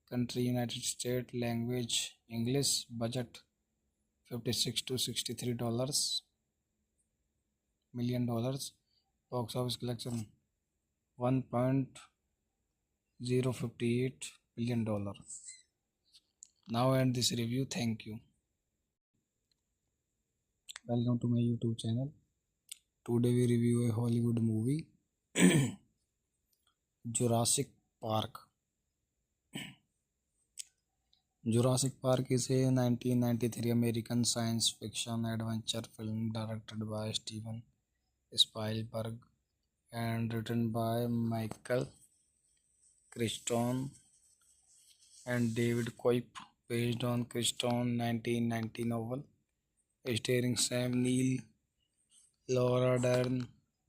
country United States, language English, budget $56 to $63 million, box office collection $1.058 billion. Now end this review. Thank you. Welcome to my YouTube channel. Today we review a Hollywood movie, Jurassic Park. Jurassic Park is a 1993 American science fiction adventure film directed by Steven Spielberg and written by Michael Crichton and David Koepp, based on Crichton's 1990 novel, starring Sam Neill, Laura Dern,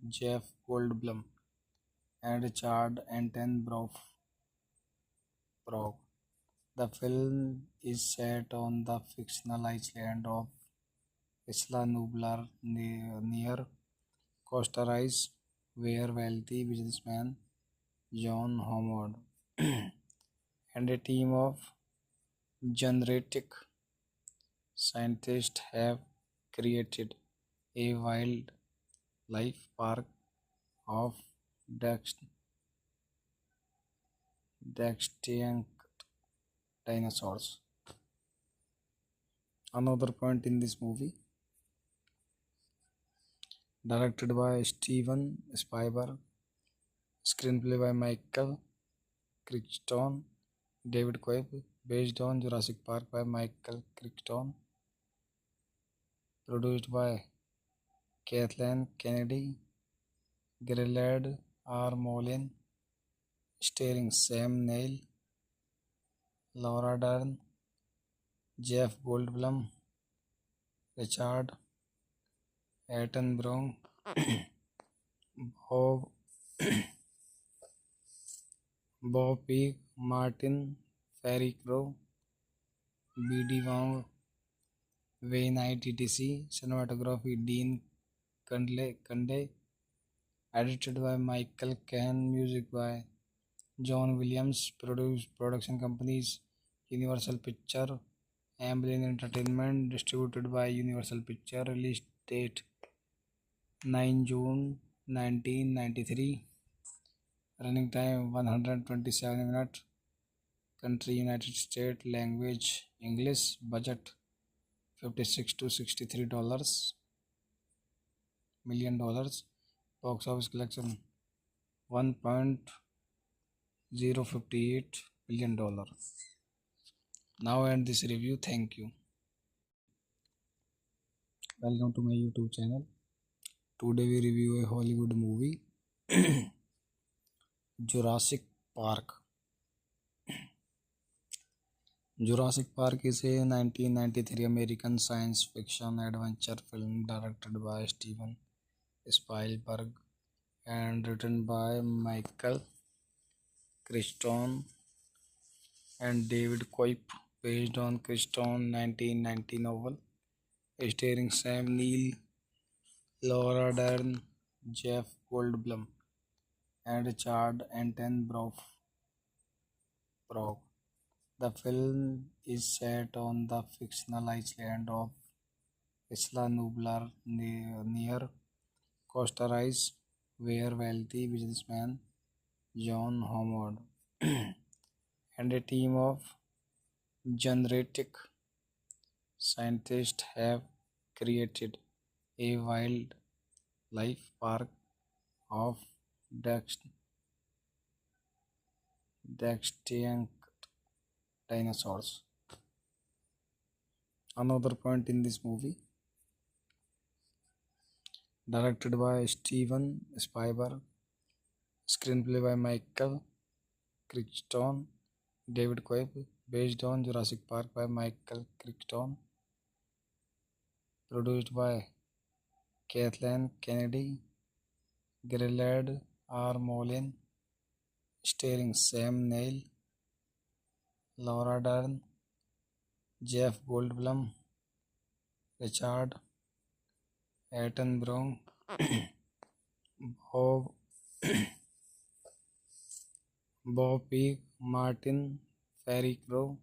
Jeff Goldblum, and Richard Attenborough. The film is set on the fictional island of Isla Nublar near Costa Rica, where wealthy businessman John Howard and a team of genetic scientists have created a wildlife park of extinct dinosaurs. Another point in this movie, directed by Steven Spielberg, screenplay by Michael Crichton, David Koepp, based on Jurassic Park by Michael Crichton, produced by Kathleen Kennedy, Gerald R. Moulin, starring Sam Neill, Laura Dern, Jeff Goldblum, Richard Attenborough, Bob Peak, Martin Ferry Crow, B.D. Wong, Wayne Knight, etc. Cinematography Dean Kunde, edited by Michael Cahan, music by John Williams, production companies Universal Picture, Amblin Entertainment, distributed by Universal Picture, release date 9 June 1993, Running time 127 minutes. Country United States. Language English. Budget 56 to 63 dollars million dollars. Box office collection 1.058 billion dollars. Now end this review. Thank you. Welcome to my YouTube channel. Today we review a Hollywood movie, Jurassic Park. Jurassic Park is a 1993 American science fiction adventure film directed by Steven Spielberg and written by Michael Crichton and David Koepp, based on Crichton's 1990 novel, starring Sam Neill, Laura Dern, Jeff Goldblum, and Richard Attenborough. The film is set on the fictional island of Isla Nublar near Costa Rica, where wealthy businessman John Howard and a team of genetic scientists have created a wildlife park of extinct dinosaurs. Another point in this movie, directed by Steven Spielberg, screenplay by Michael Crichton, David Koepp, based on Jurassic Park by Michael Crichton, produced by Kathleen Kennedy, Gillard R. Molin, starring Sam Neill, Laura Dern, Jeff Goldblum, Richard Attenborough, Bob Peak, Martin Ferry Crow,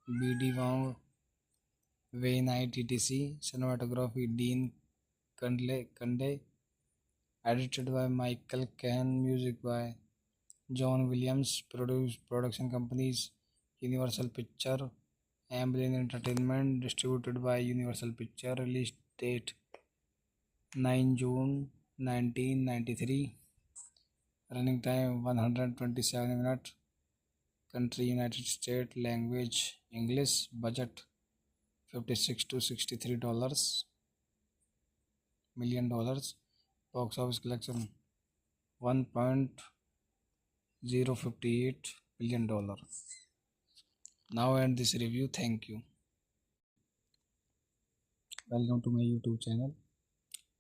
B.D. Wong, Wayne Knight, etc. Cinematography Dean Cundey, edited by Michael Caine, music by John Williams, production companies Universal Picture, Amblin Entertainment, distributed by Universal Picture, release date 9 June 1993, running time 127 minutes, country United States, language English, budget 56 to 63 million dollars, box office collection 1.058 billion dollars. Now end this review. Thank you. Welcome to my YouTube channel.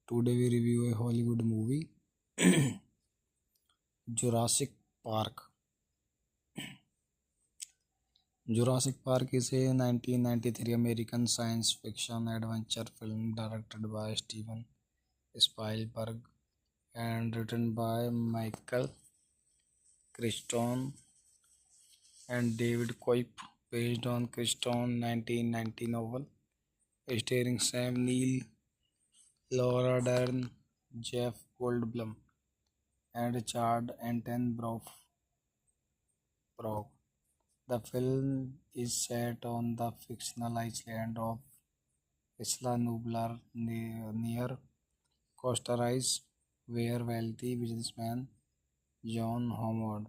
Today we review a Hollywood movie, Jurassic Park. Jurassic Park is a 1993 American science fiction adventure film directed by Steven Spielberg and written by Michael Crichton and David Koepp, based on Crichton's 1990 novel, starring Sam Neill, Laura Dern, Jeff Goldblum, and Richard Attenborough. The film is set on the fictional island of Isla Nublar near Costa Rica, where wealthy businessman John Howard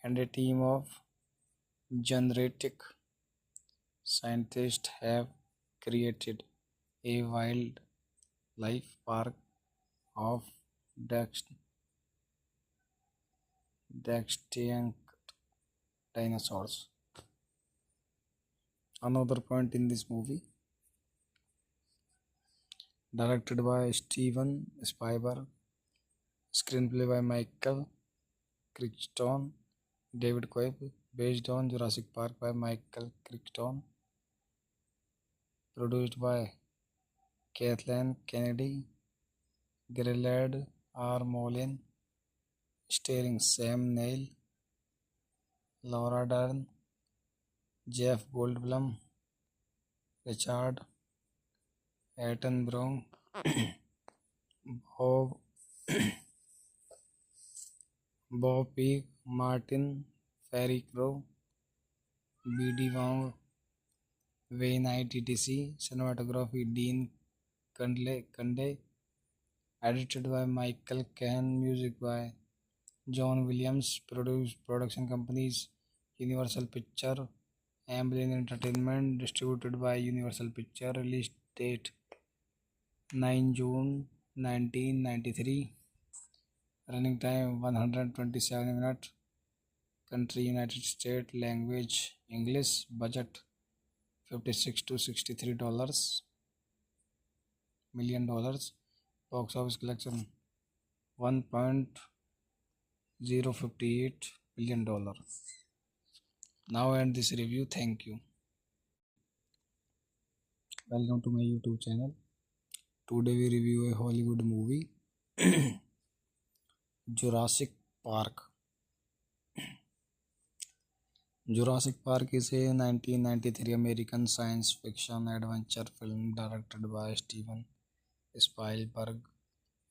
and a team of genetic scientists have created a wildlife park of extinct dinosaurs. Another point in this movie, directed by Steven Spielberg, screenplay by Michael Crichton, David Koepp, based on Jurassic Park by Michael Crichton, produced by Kathleen Kennedy, Gillard R. Molin, starring Sam Neill, Laura Dern, Jeff Goldblum, Richard Attenborough, Bob Bob Peak, Martin Ferry Crow, B.D. Wong, Wayne ITTC, cinematography Dean Kunde, edited by Michael Cahan, music by John Williams, production companies Universal Picture, Amblin Entertainment, distributed by Universal Picture, release date 9 June 1993, running time 127 minutes, country United States, language English, budget 56 to 63 dollars million dollars, box office collection 1.058 billion dollars. Now end this review. Thank you. Welcome to my YouTube channel. Today we review a Hollywood movie, Jurassic Park. Jurassic Park is a 1993 American science fiction adventure film directed by Steven Spielberg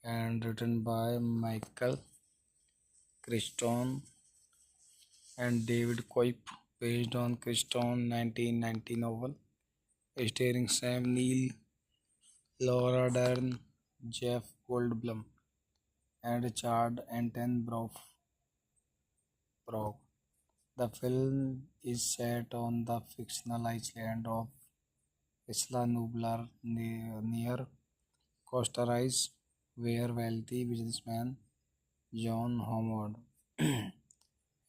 and written by Michael Crichton and David Koepp, based on Crichton's 1990 novel, starring Sam Neill, Laura Dern, Jeff Goldblum, and Richard Attenborough. The film is set on the fictional island of Isla Nublar near Costa Rica, where wealthy businessman John Howard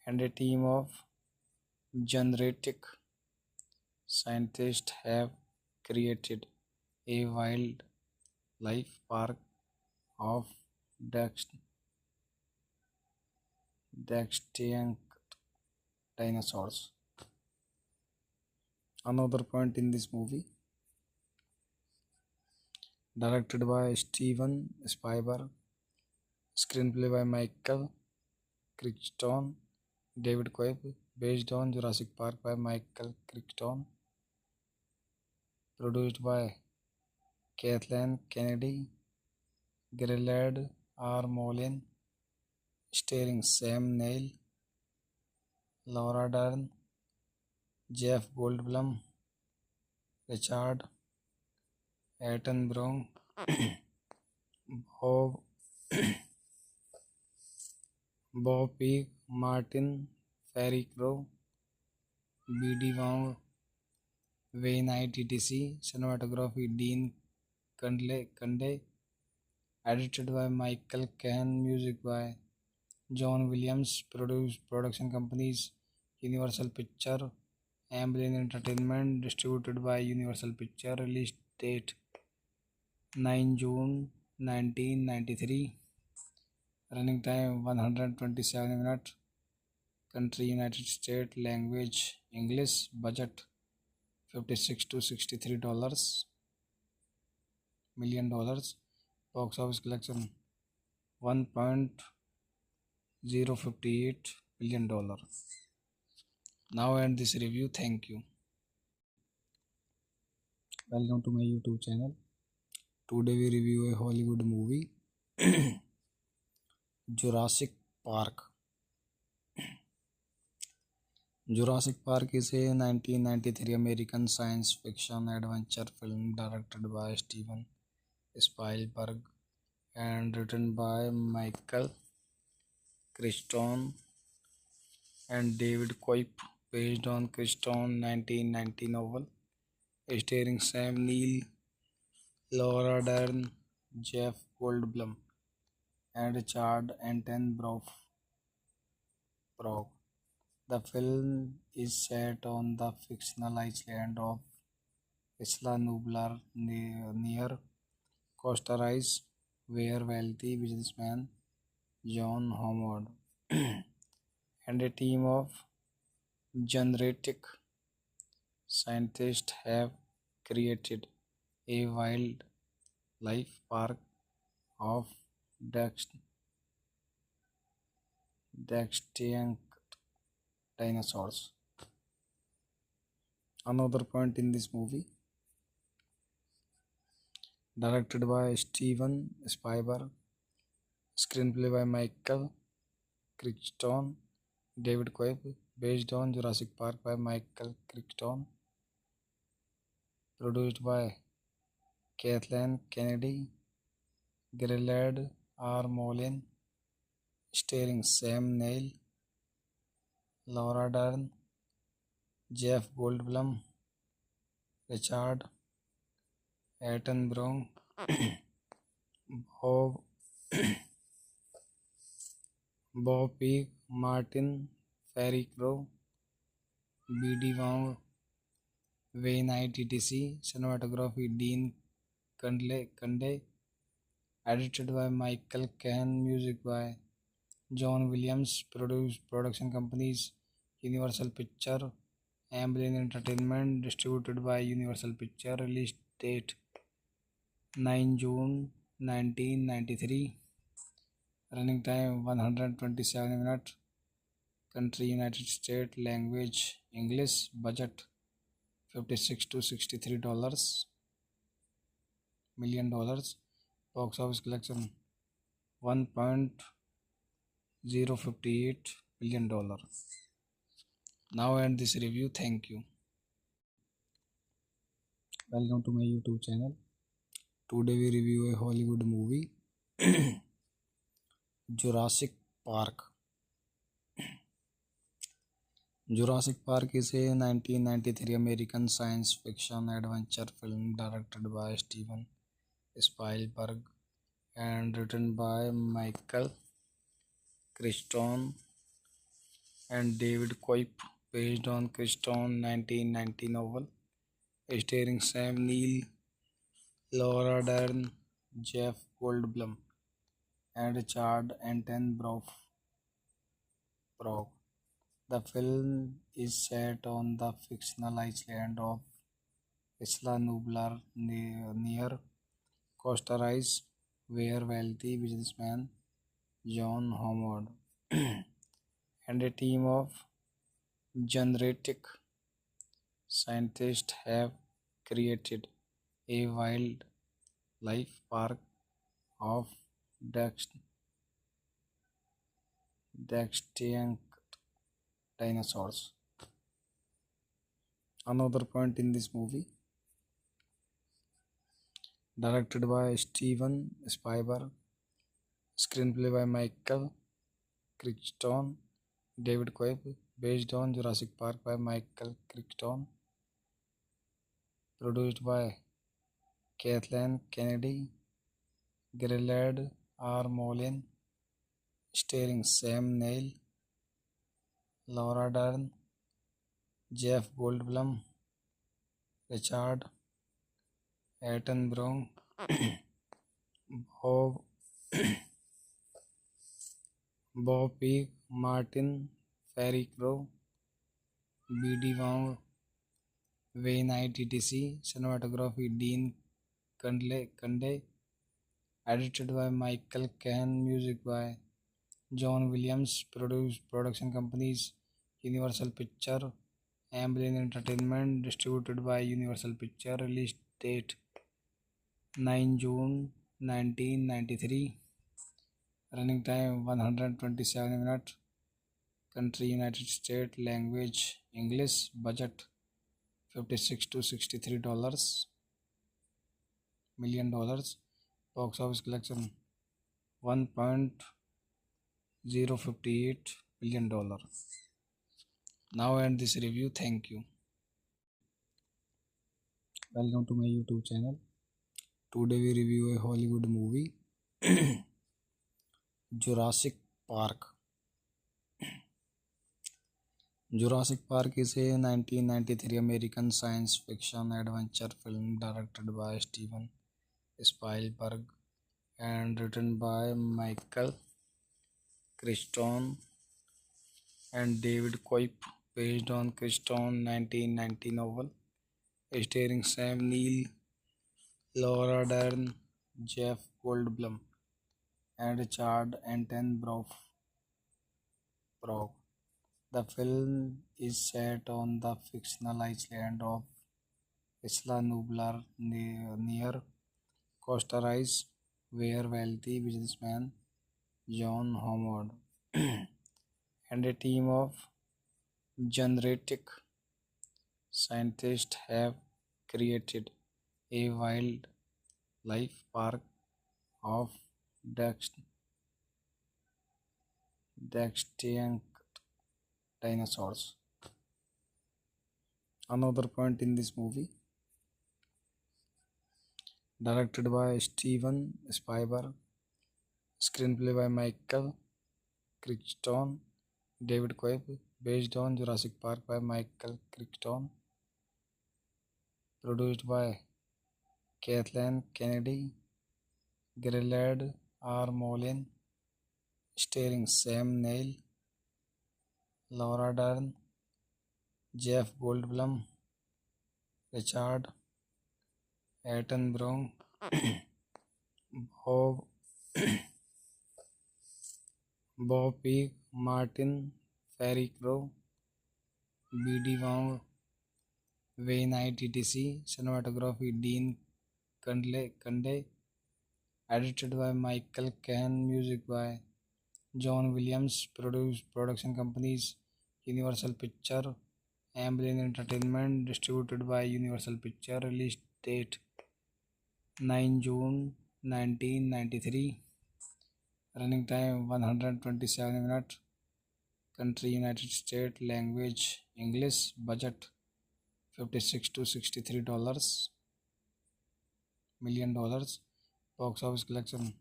and a team of genetic scientists have created a wildlife park of extinct dinosaurs. Another point in this movie, directed by Steven Spielberg, screenplay by Michael Crichton, David Koepp, based on Jurassic Park by Michael Crichton, produced by Kathleen Kennedy, Gerald R. Moulin, starring Sam Neill, Laura Dern, Jeff Goldblum, Richard Attenborough, Bob, Bob Peak, Martin Ferry Crow, B.D. Wong, Wayne ITTC, cinematography Dean Kunde, edited by Michael Cahan, music by John Williams, production companies Universal Picture, Amblin Entertainment, distributed by Universal Picture, release date 9 June 1993, running time 127 minutes, country United States, language English, budget 56 to 63 million dollars, box office collection 1.058 billion dollars. Now end this review. Thank you. Welcome to my YouTube channel. Today we review a Hollywood movie, Jurassic Park. Jurassic Park is a 1993 American science fiction adventure film directed by Steven Spielberg and written by Michael Crichton and David Koepp, based on Crichton's 1990 novel, starring Sam Neill, Laura Dern, Jeff Goldblum, and Richard Attenborough. The film is set on the fictional island of Isla Nublar near Costa Rica, where wealthy businessman John Howard and a team of genetic scientists have created a wildlife park of extinct dinosaurs. Another point in this movie, directed by Steven Spielberg, screenplay by Michael Crichton, David Cope, based on Jurassic Park by Michael Crichton, produced by Kathleen Kennedy, Gillard R. Moulin, starring Sam Neill, Laura Dern, Jeff Goldblum, Richard Attenborough, Bob Bob Peak, Martin Ferry Crow, B.D. Wong, Wayne Knight, etc. Cinematography Dean Kunde, edited by Michael Cahan, music by John Williams, production companies Universal Picture, Amblin Entertainment, distributed by Universal Picture, release date 9 June 1993, running time 127 minutes, country United States, language English, budget $56 to $63 million, box office collection $1.058 billion. Now end this review. Thank you. Welcome to my YouTube channel. Today we review a Hollywood movie, Jurassic Park. Jurassic Park is a 1993 American science fiction adventure film directed by Steven Spielberg and written by Michael Crichton and David Cope, based on Crichton's 1990 novel, starring Sam Neill, Laura Dern, Jeff Goldblum, and Richard Attenborough. The film is set on the fictional island of Isla Nublar near Costa Rica, where wealthy businessman John Howard and a team of genetic scientists have created a wildlife park of extinct dinosaurs. Another point in this movie, directed by Steven Spielberg, screenplay by Michael Crichton, David Cope, based on Jurassic Park by Michael Crichton, produced by Kathleen Kennedy, Gillard R. Moulin, starring Sam Neill, Laura Dern, Jeff Goldblum, Richard Attenborough, Bob Peak, Martin Ferry Crow, B.D. Wong, Wayne Knight, etc. Cinematography Dean Kunde, edited by Michael Cahan, music by John Williams, production companies Universal Picture, Amblin Entertainment, distributed by Universal Picture, release date 9 June 1993, running time 127 minutes, country United States, language English, budget $56 to $63 million, box office collection $1.058 billion. Now end this review. Thank you. Welcome to my YouTube channel. Today we review a Hollywood movie, Jurassic Park. Jurassic Park is a 1993 American science fiction adventure film directed by Steven Spielberg and written by Michael Crichton and David Cope, based on Crichton's 1990 novel, starring Sam Neill, Laura Dern, Jeff Goldblum, and Richard Attenborough. The film is set on the fictional island of Isla Nublar near Costa Rica, where wealthy businessman John Howard and a team of genetic scientists have created a wildlife park of extinct dinosaurs. Another point in this movie, directed by Steven Spielberg, screenplay by Michael Crichton, David Coeb, based on Jurassic Park by Michael Crichton, produced by Kathleen Kennedy, Gerald R. Moulin, starring Sam Neill, Laura Dern, Jeff Goldblum, Richard Attenborough, Bob Bob Peak, Martin Ferry Crow, B.D. Wong, Wayne Knight, etc. Cinematography Dean Kunde, edited by Michael Cahan, music by John Williams, production companies Universal Picture, Amblin Entertainment, distributed by Universal Picture, release date 9 June 1993, running time 127 minutes, country United States, language English, budget $56 to $63 million, box office collection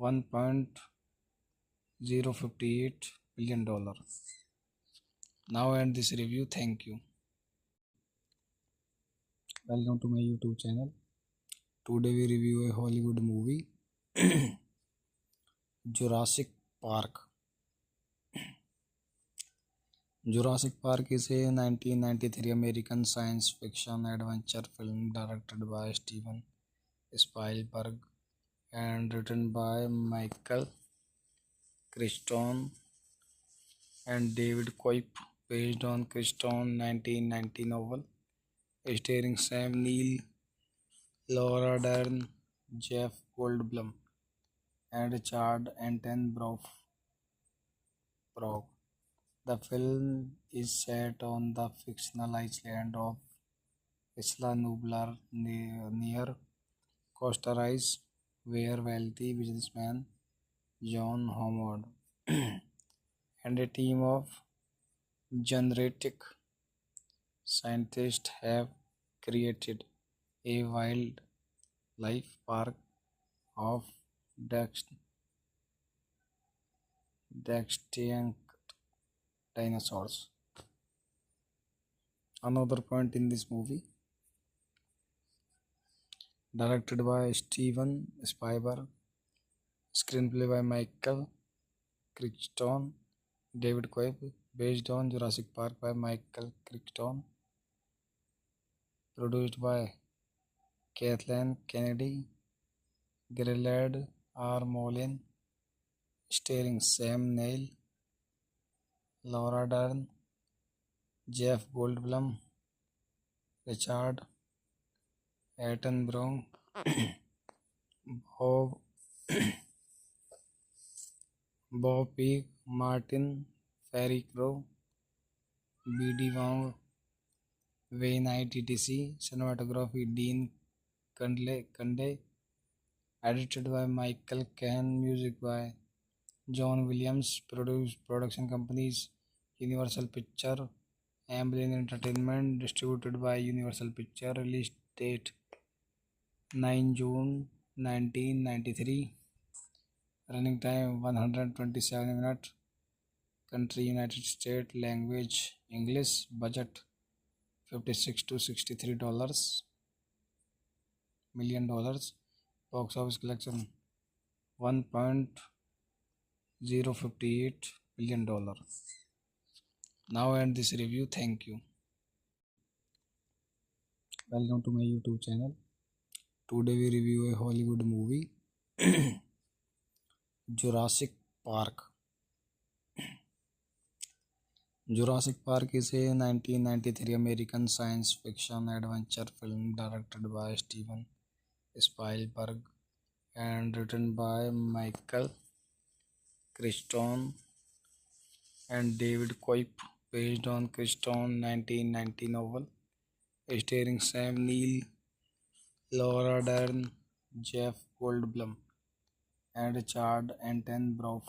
$1.058 billion. Now end this review. Thank you. Welcome to my YouTube channel. Today we review a Hollywood movie, Jurassic Park. Jurassic Park is a 1993 American science fiction adventure film directed by Steven Spielberg and written by Michael Crichton and David Coip, based on Crichton's 1990 novel, starring Sam Neill, Laura Dern, Jeff Goldblum, and Richard Attenborough. The film is set on the fictional island of Isla Nublar near Costa Rica, where wealthy businessman John Howard and a team of genetic scientists have created a wildlife park of extinct dinosaurs. Another point in this movie, directed by Steven Spielberg, screenplay by Michael Crichton, David Coeb, based on Jurassic Park by Michael Crichton, produced by Kathleen Kennedy, Gerald R. Moulin, starring Sam Neill, Laura Dern, Jeff Goldblum, Richard Attenborough, Bob Peak, Martin Ferry Crow, B.D. Wong, Wayne Knight, etc. Cinematography Dean Kunde, edited by Michael Cahan, music by John Williams, production companies Universal Picture, Amblin Entertainment, distributed by Universal Picture, release date 9 June 1993, running time 127 minutes, country United States, language English, budget $56 to $63 million, box office collection $1.058 billion. Now end this review. Thank you. Welcome to my YouTube channel. Today we review a Hollywood movie, Jurassic Park. Jurassic Park is a 1993 American science fiction adventure film directed by Steven Spielberg and written by Michael Crichton and David Coip, based on Keystone 1990 novel, starring Sam Neill, Laura Dern, Jeff Goldblum, and Richard Attenborough.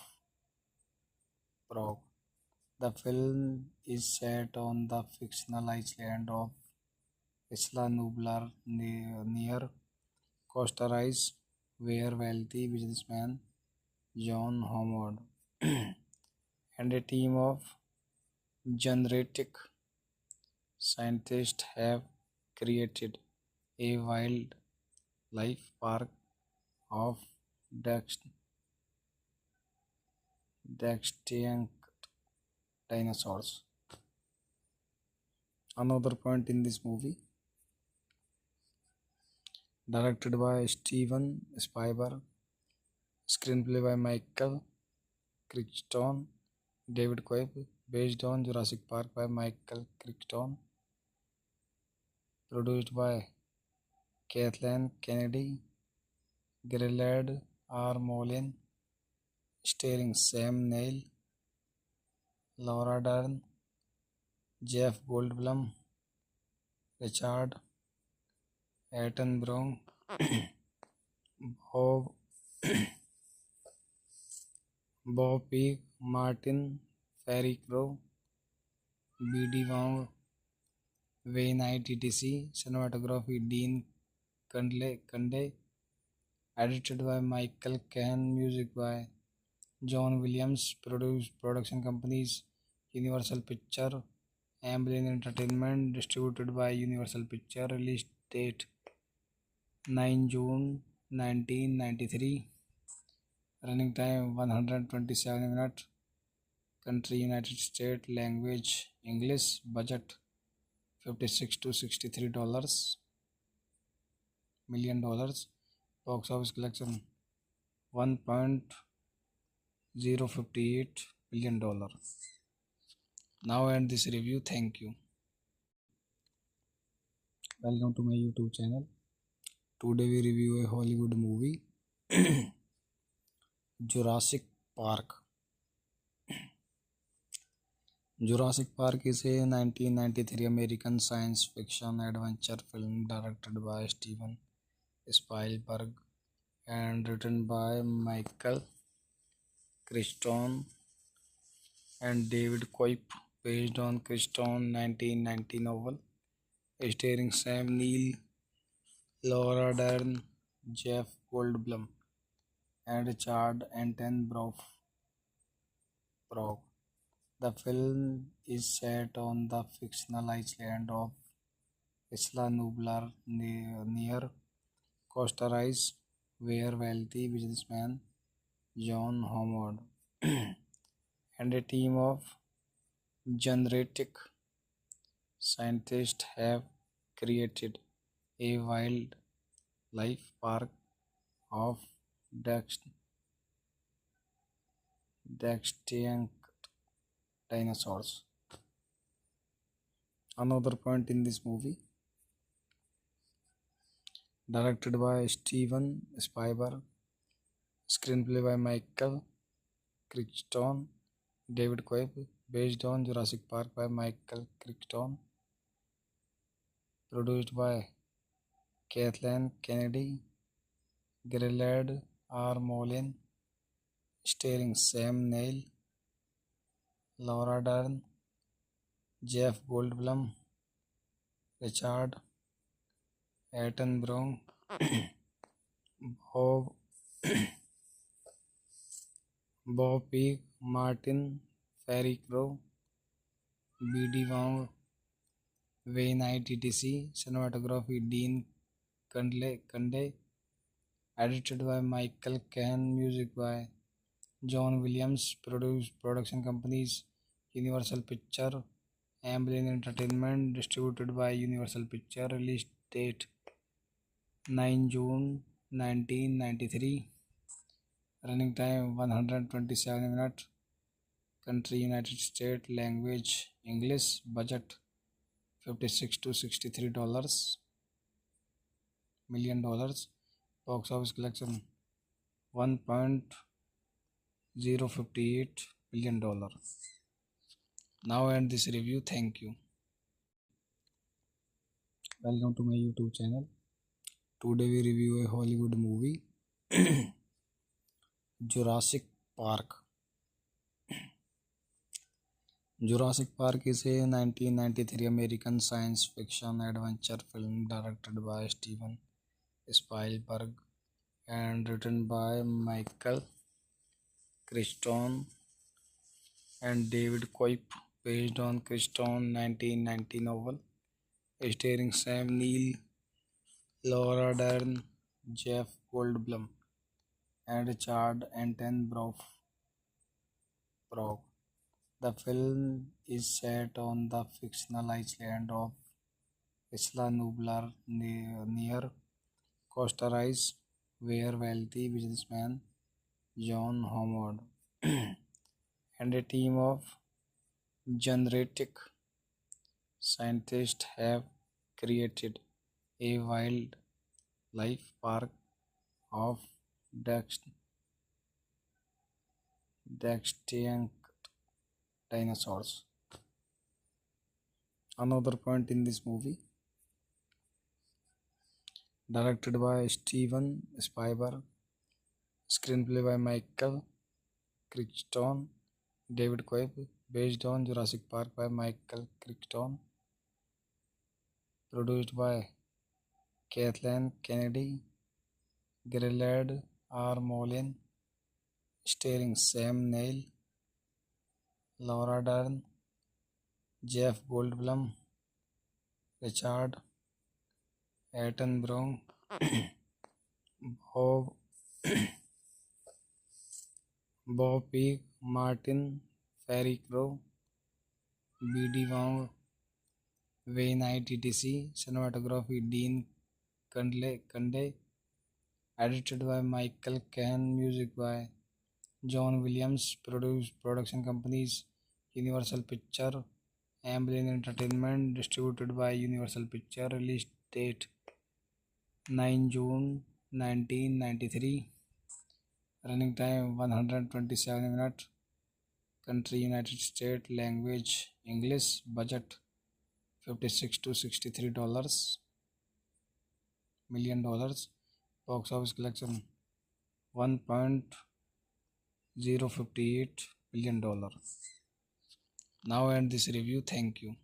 The film is set on the fictional island of Isla Nublar near Costa Rica, where wealthy businessman John Howard and a team of genetic scientists have created a wildlife park of extinct dinosaurs. Another point in this movie, directed by Steven Spielberg, screenplay by Michael Crichton, David Coeb, based on Jurassic Park by Michael Crichton, produced by Kathleen Kennedy, Gerald R. Moulin, starring Sam Neill, Laura Dern, Jeff Goldblum, Richard Attenborough, Bob, Bob Peak, Martin Ferry Crow, B.D. Wong, Wayne ITTC, cinematography Dean Kunde, edited by Michael Cahan, music by John Williams, production companies Universal Picture, Amblin Entertainment, distributed by Universal Picture, release date 9 June 1993, running time 127 minutes, country United States, language English, budget $56 to $63 million, box office collection $1.058 billion. Now end this review. Thank you. Welcome to my YouTube channel. Today we review a Hollywood movie, Jurassic Park. Jurassic Park is a 1993 American science fiction adventure film directed by Steven Spielberg and written by Michael Crichton and David Coip, based on Crichton 1990 novel, starring Sam Neill, Laura Dern, Jeff Goldblum, and Richard Attenborough. The film is set on the fictional island of Isla Nublar near Costa Rica, where wealthy businessman John Howard and a team of genetic scientists have created a wildlife park of extinct dinosaurs. Another point in this movie, directed by Steven Spielberg, screenplay by Michael Crichton, David Coeb, based on Jurassic Park by Michael Crichton, produced by Kathleen Kennedy, Gerald R. Moulin, starring Sam Neill, Laura Dern, Jeff Goldblum, Richard Attenborough, Bob, Bob Peak, Martin Ferry Crow, B.D. Wong, Wayne ITTC, cinematography Dean Kunde, edited by Michael Cahan, music by John Williams, production companies Universal Picture, Amblin Entertainment, distributed by Universal Picture, release date 9 June 1993, running time 127 minutes, country United States, language English, budget $56 to $63 million, box office collection $1.058 billion. Now end this review. Thank you. Welcome to my YouTube channel. Today we review a Hollywood movie, Jurassic Park. Jurassic Park is a 1993 American science fiction adventure film directed by Steven Spielberg and written by Michael Crichton and David Koepp, based on Crichton's 1990 novel, starring Sam Neill, Laura Dern, Jeff Goldblum, and Richard Attenborough. The film is set on the fictional island of Isla Nublar near Costa Rica, where wealthy businessman John Howard and a team of genetic scientists have created a wildlife park of extinct dinosaurs. Another point in this movie, directed by Steven Spielberg, screenplay by Michael Crichton, David Koepp, based on Jurassic Park by Michael Crichton, produced by Kathleen Kennedy, Gerald R. Moulin, starring Sam Neill, Laura Dern, Jeff Goldblum, Richard Attenborough, Bob, Bob Peak, Martin Ferricrow, B.D. Wong, Wayne ITTC, cinematography Dean Kunde, edited by Michael Cahan, music by John Williams, production companies Universal Picture, Amblin Entertainment, distributed by Universal Picture, release date 9 June 1993, running time 127 minutes, country United States, language English, budget $56 to $63 million, box office collection $1.058 billion. Now end this review. Thank you.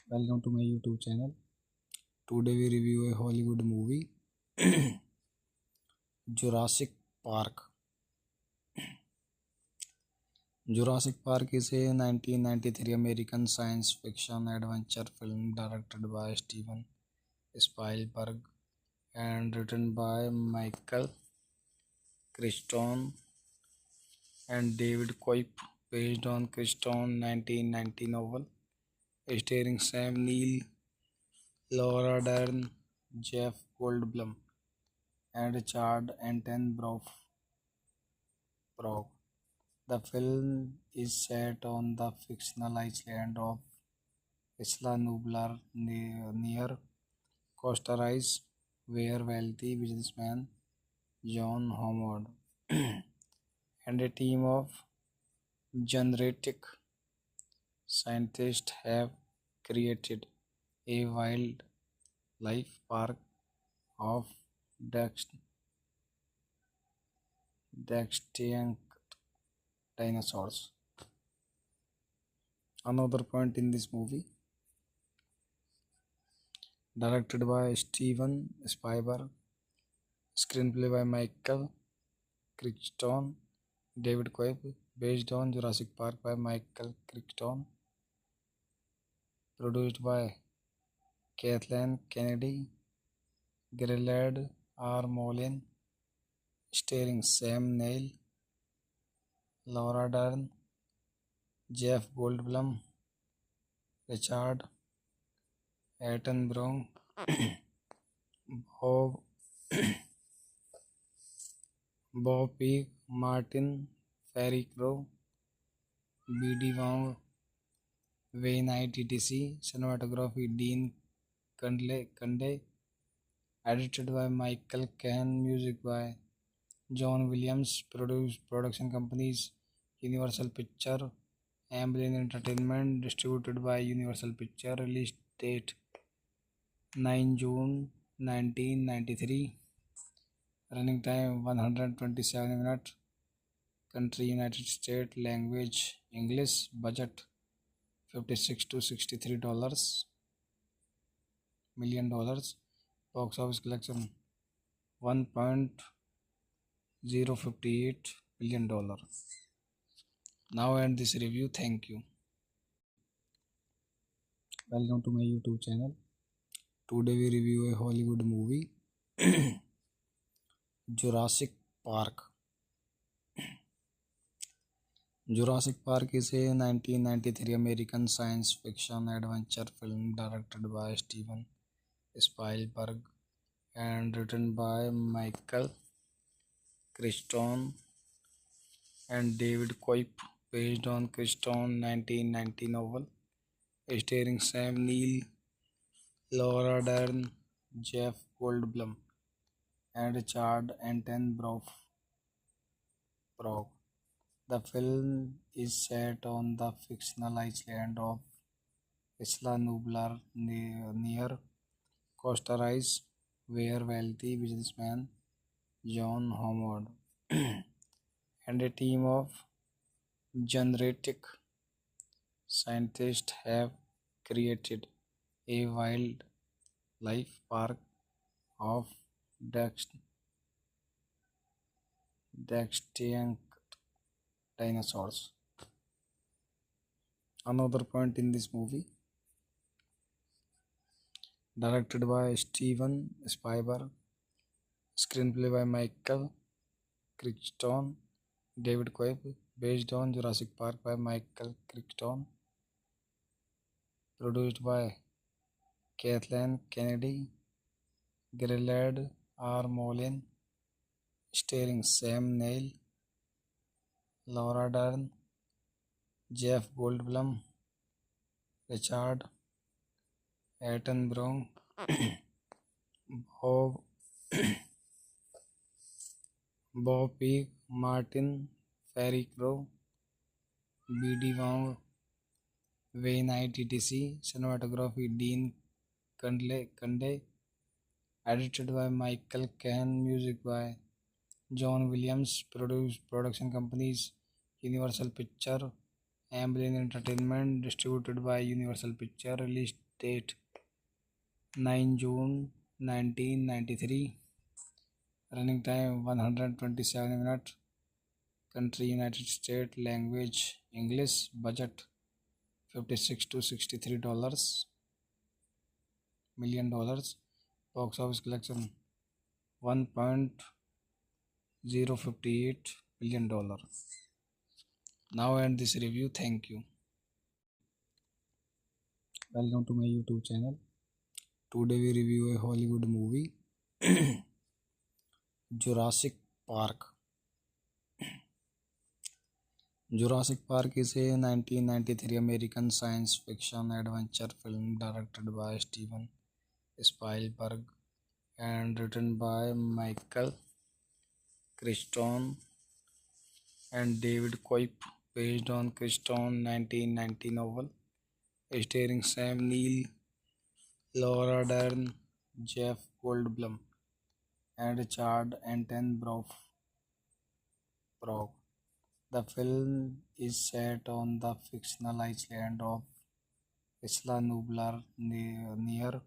Welcome to my YouTube channel. Today we review a Hollywood movie, Jurassic Park. Jurassic Park is a 1993 American science fiction adventure film directed by Steven Spielberg and written by Michael Crichton and David Koepp, based on Crichton's 1990 novel, starring Sam Neill, Laura Dern, Jeff Goldblum, and Richard Attenborough. The film is set on the fictional island of Isla Nublar near Costa Rica, where wealthy businessman John Howard and a team of genetic scientists have created a wildlife park of extinct dinosaurs. Another point in this movie, directed by Steven Spielberg, screenplay by Michael Crichton, David Koepp, based on Jurassic Park by Michael Crichton, produced by Kathleen Kennedy, Gerald R. Moulin, starring Sam Neill, Laura Dern, Jeff Goldblum, Richard Attenborough, Bob, Bob Peak, Martin Ferricrow, B.D. Wong, Wayne ITTC, cinematography Dean Kunde, edited by Michael Cahan, music by John Williams, production companies Universal Picture, Amblin Entertainment, distributed by Universal Picture. Release date 9 June 1993. Running time 127 minutes. Country United States. Language English. Budget 56 to 63 million dollars. Box office collection 1.058 billion dollars. Now end this review. Thank you. Welcome to my YouTube channel. Today we review a Hollywood movie, Jurassic Park. Jurassic Park is a 1993 American science fiction adventure film directed by Steven Spielberg and written by Michael Crichton and David Koepp, based on Crichton's 1990 novel, starring Sam Neill, Laura Dern, Jeff Goldblum, and Richard Attenborough. The film is set on the fictional island of Isla Nublar near Costa Rica, where wealthy businessman John Howard and a team of genetic scientists have created a wildlife park of extinct dinosaurs. Another point in this movie, directed by Steven Spielberg, screenplay by Michael Crichton, David Koepp, based on Jurassic Park by Michael Crichton, produced by Kathleen Kennedy, Gillard R. Molin, starring Sam Neill, Laura Dern, Jeff Goldblum, Richard Attenborough, Bob Bob Peak, Martin Ferry Crow, B.D. Wong, Wayne Knight, etc. Cinematography Dean Cundey, edited by Michael Cahan, music by John Williams, production companies Universal Picture, Amblin Entertainment, distributed by Universal Picture. Release date 9 June 1993. Running time 127 minutes. Country United States. Language English. Budget 56 to 63 million dollars. Box office collection 1.058 billion dollars. Now end this review. Thank you. Welcome to my YouTube channel. Today we review a Hollywood movie, Jurassic Park. Jurassic Park is a 1993 American science fiction adventure film directed by Steven Spielberg and written by Michael Crichton and David Koepp, based on Crichton's 1990 novel, starring Sam Neill, Laura Dern, Jeff Goldblum, and Richard Attenborough. The film is set on the fictional island of Isla Nublar near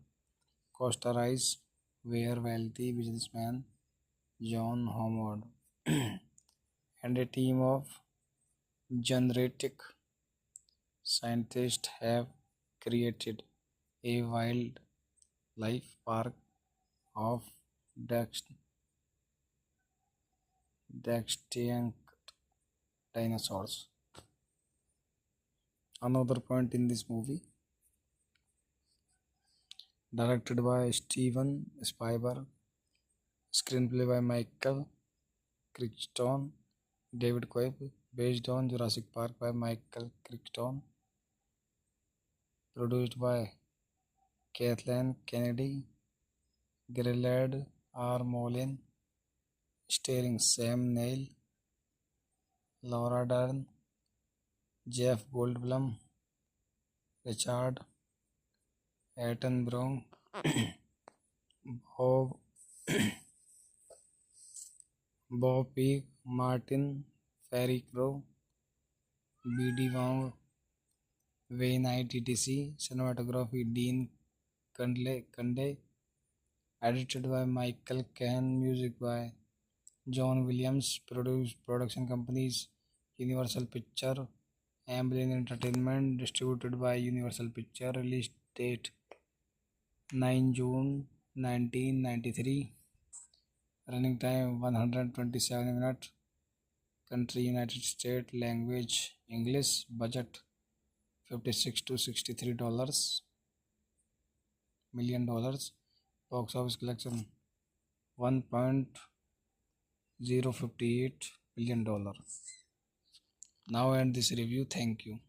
Costa Rica, where wealthy businessman John Howard and a team of genetic scientists have created a wildlife park of extinct dinosaurs. Another point in this movie, directed by Steven Spielberg, screenplay by Michael Crichton, David Koepp, based on Jurassic Park by Michael Crichton, produced by Kathleen Kennedy, Gillard R. Molin, starring Sam Neill, Laura Dern, Jeff Goldblum, Richard Attenborough, Bob Bob Peak, Martin Ferry Crow, B.D. Wong, Wayne ITTC, cinematography Dean Kunde, edited by Michael Cahan, music by John Williams, production companies Universal Picture, Amblin Entertainment, distributed by Universal Picture, release date 9 June 1993, running time 127 minutes, country United States, language English, budget 56 to 63 million dollars, box office collection 1.058 billion dollar. Now end this review. Thank you.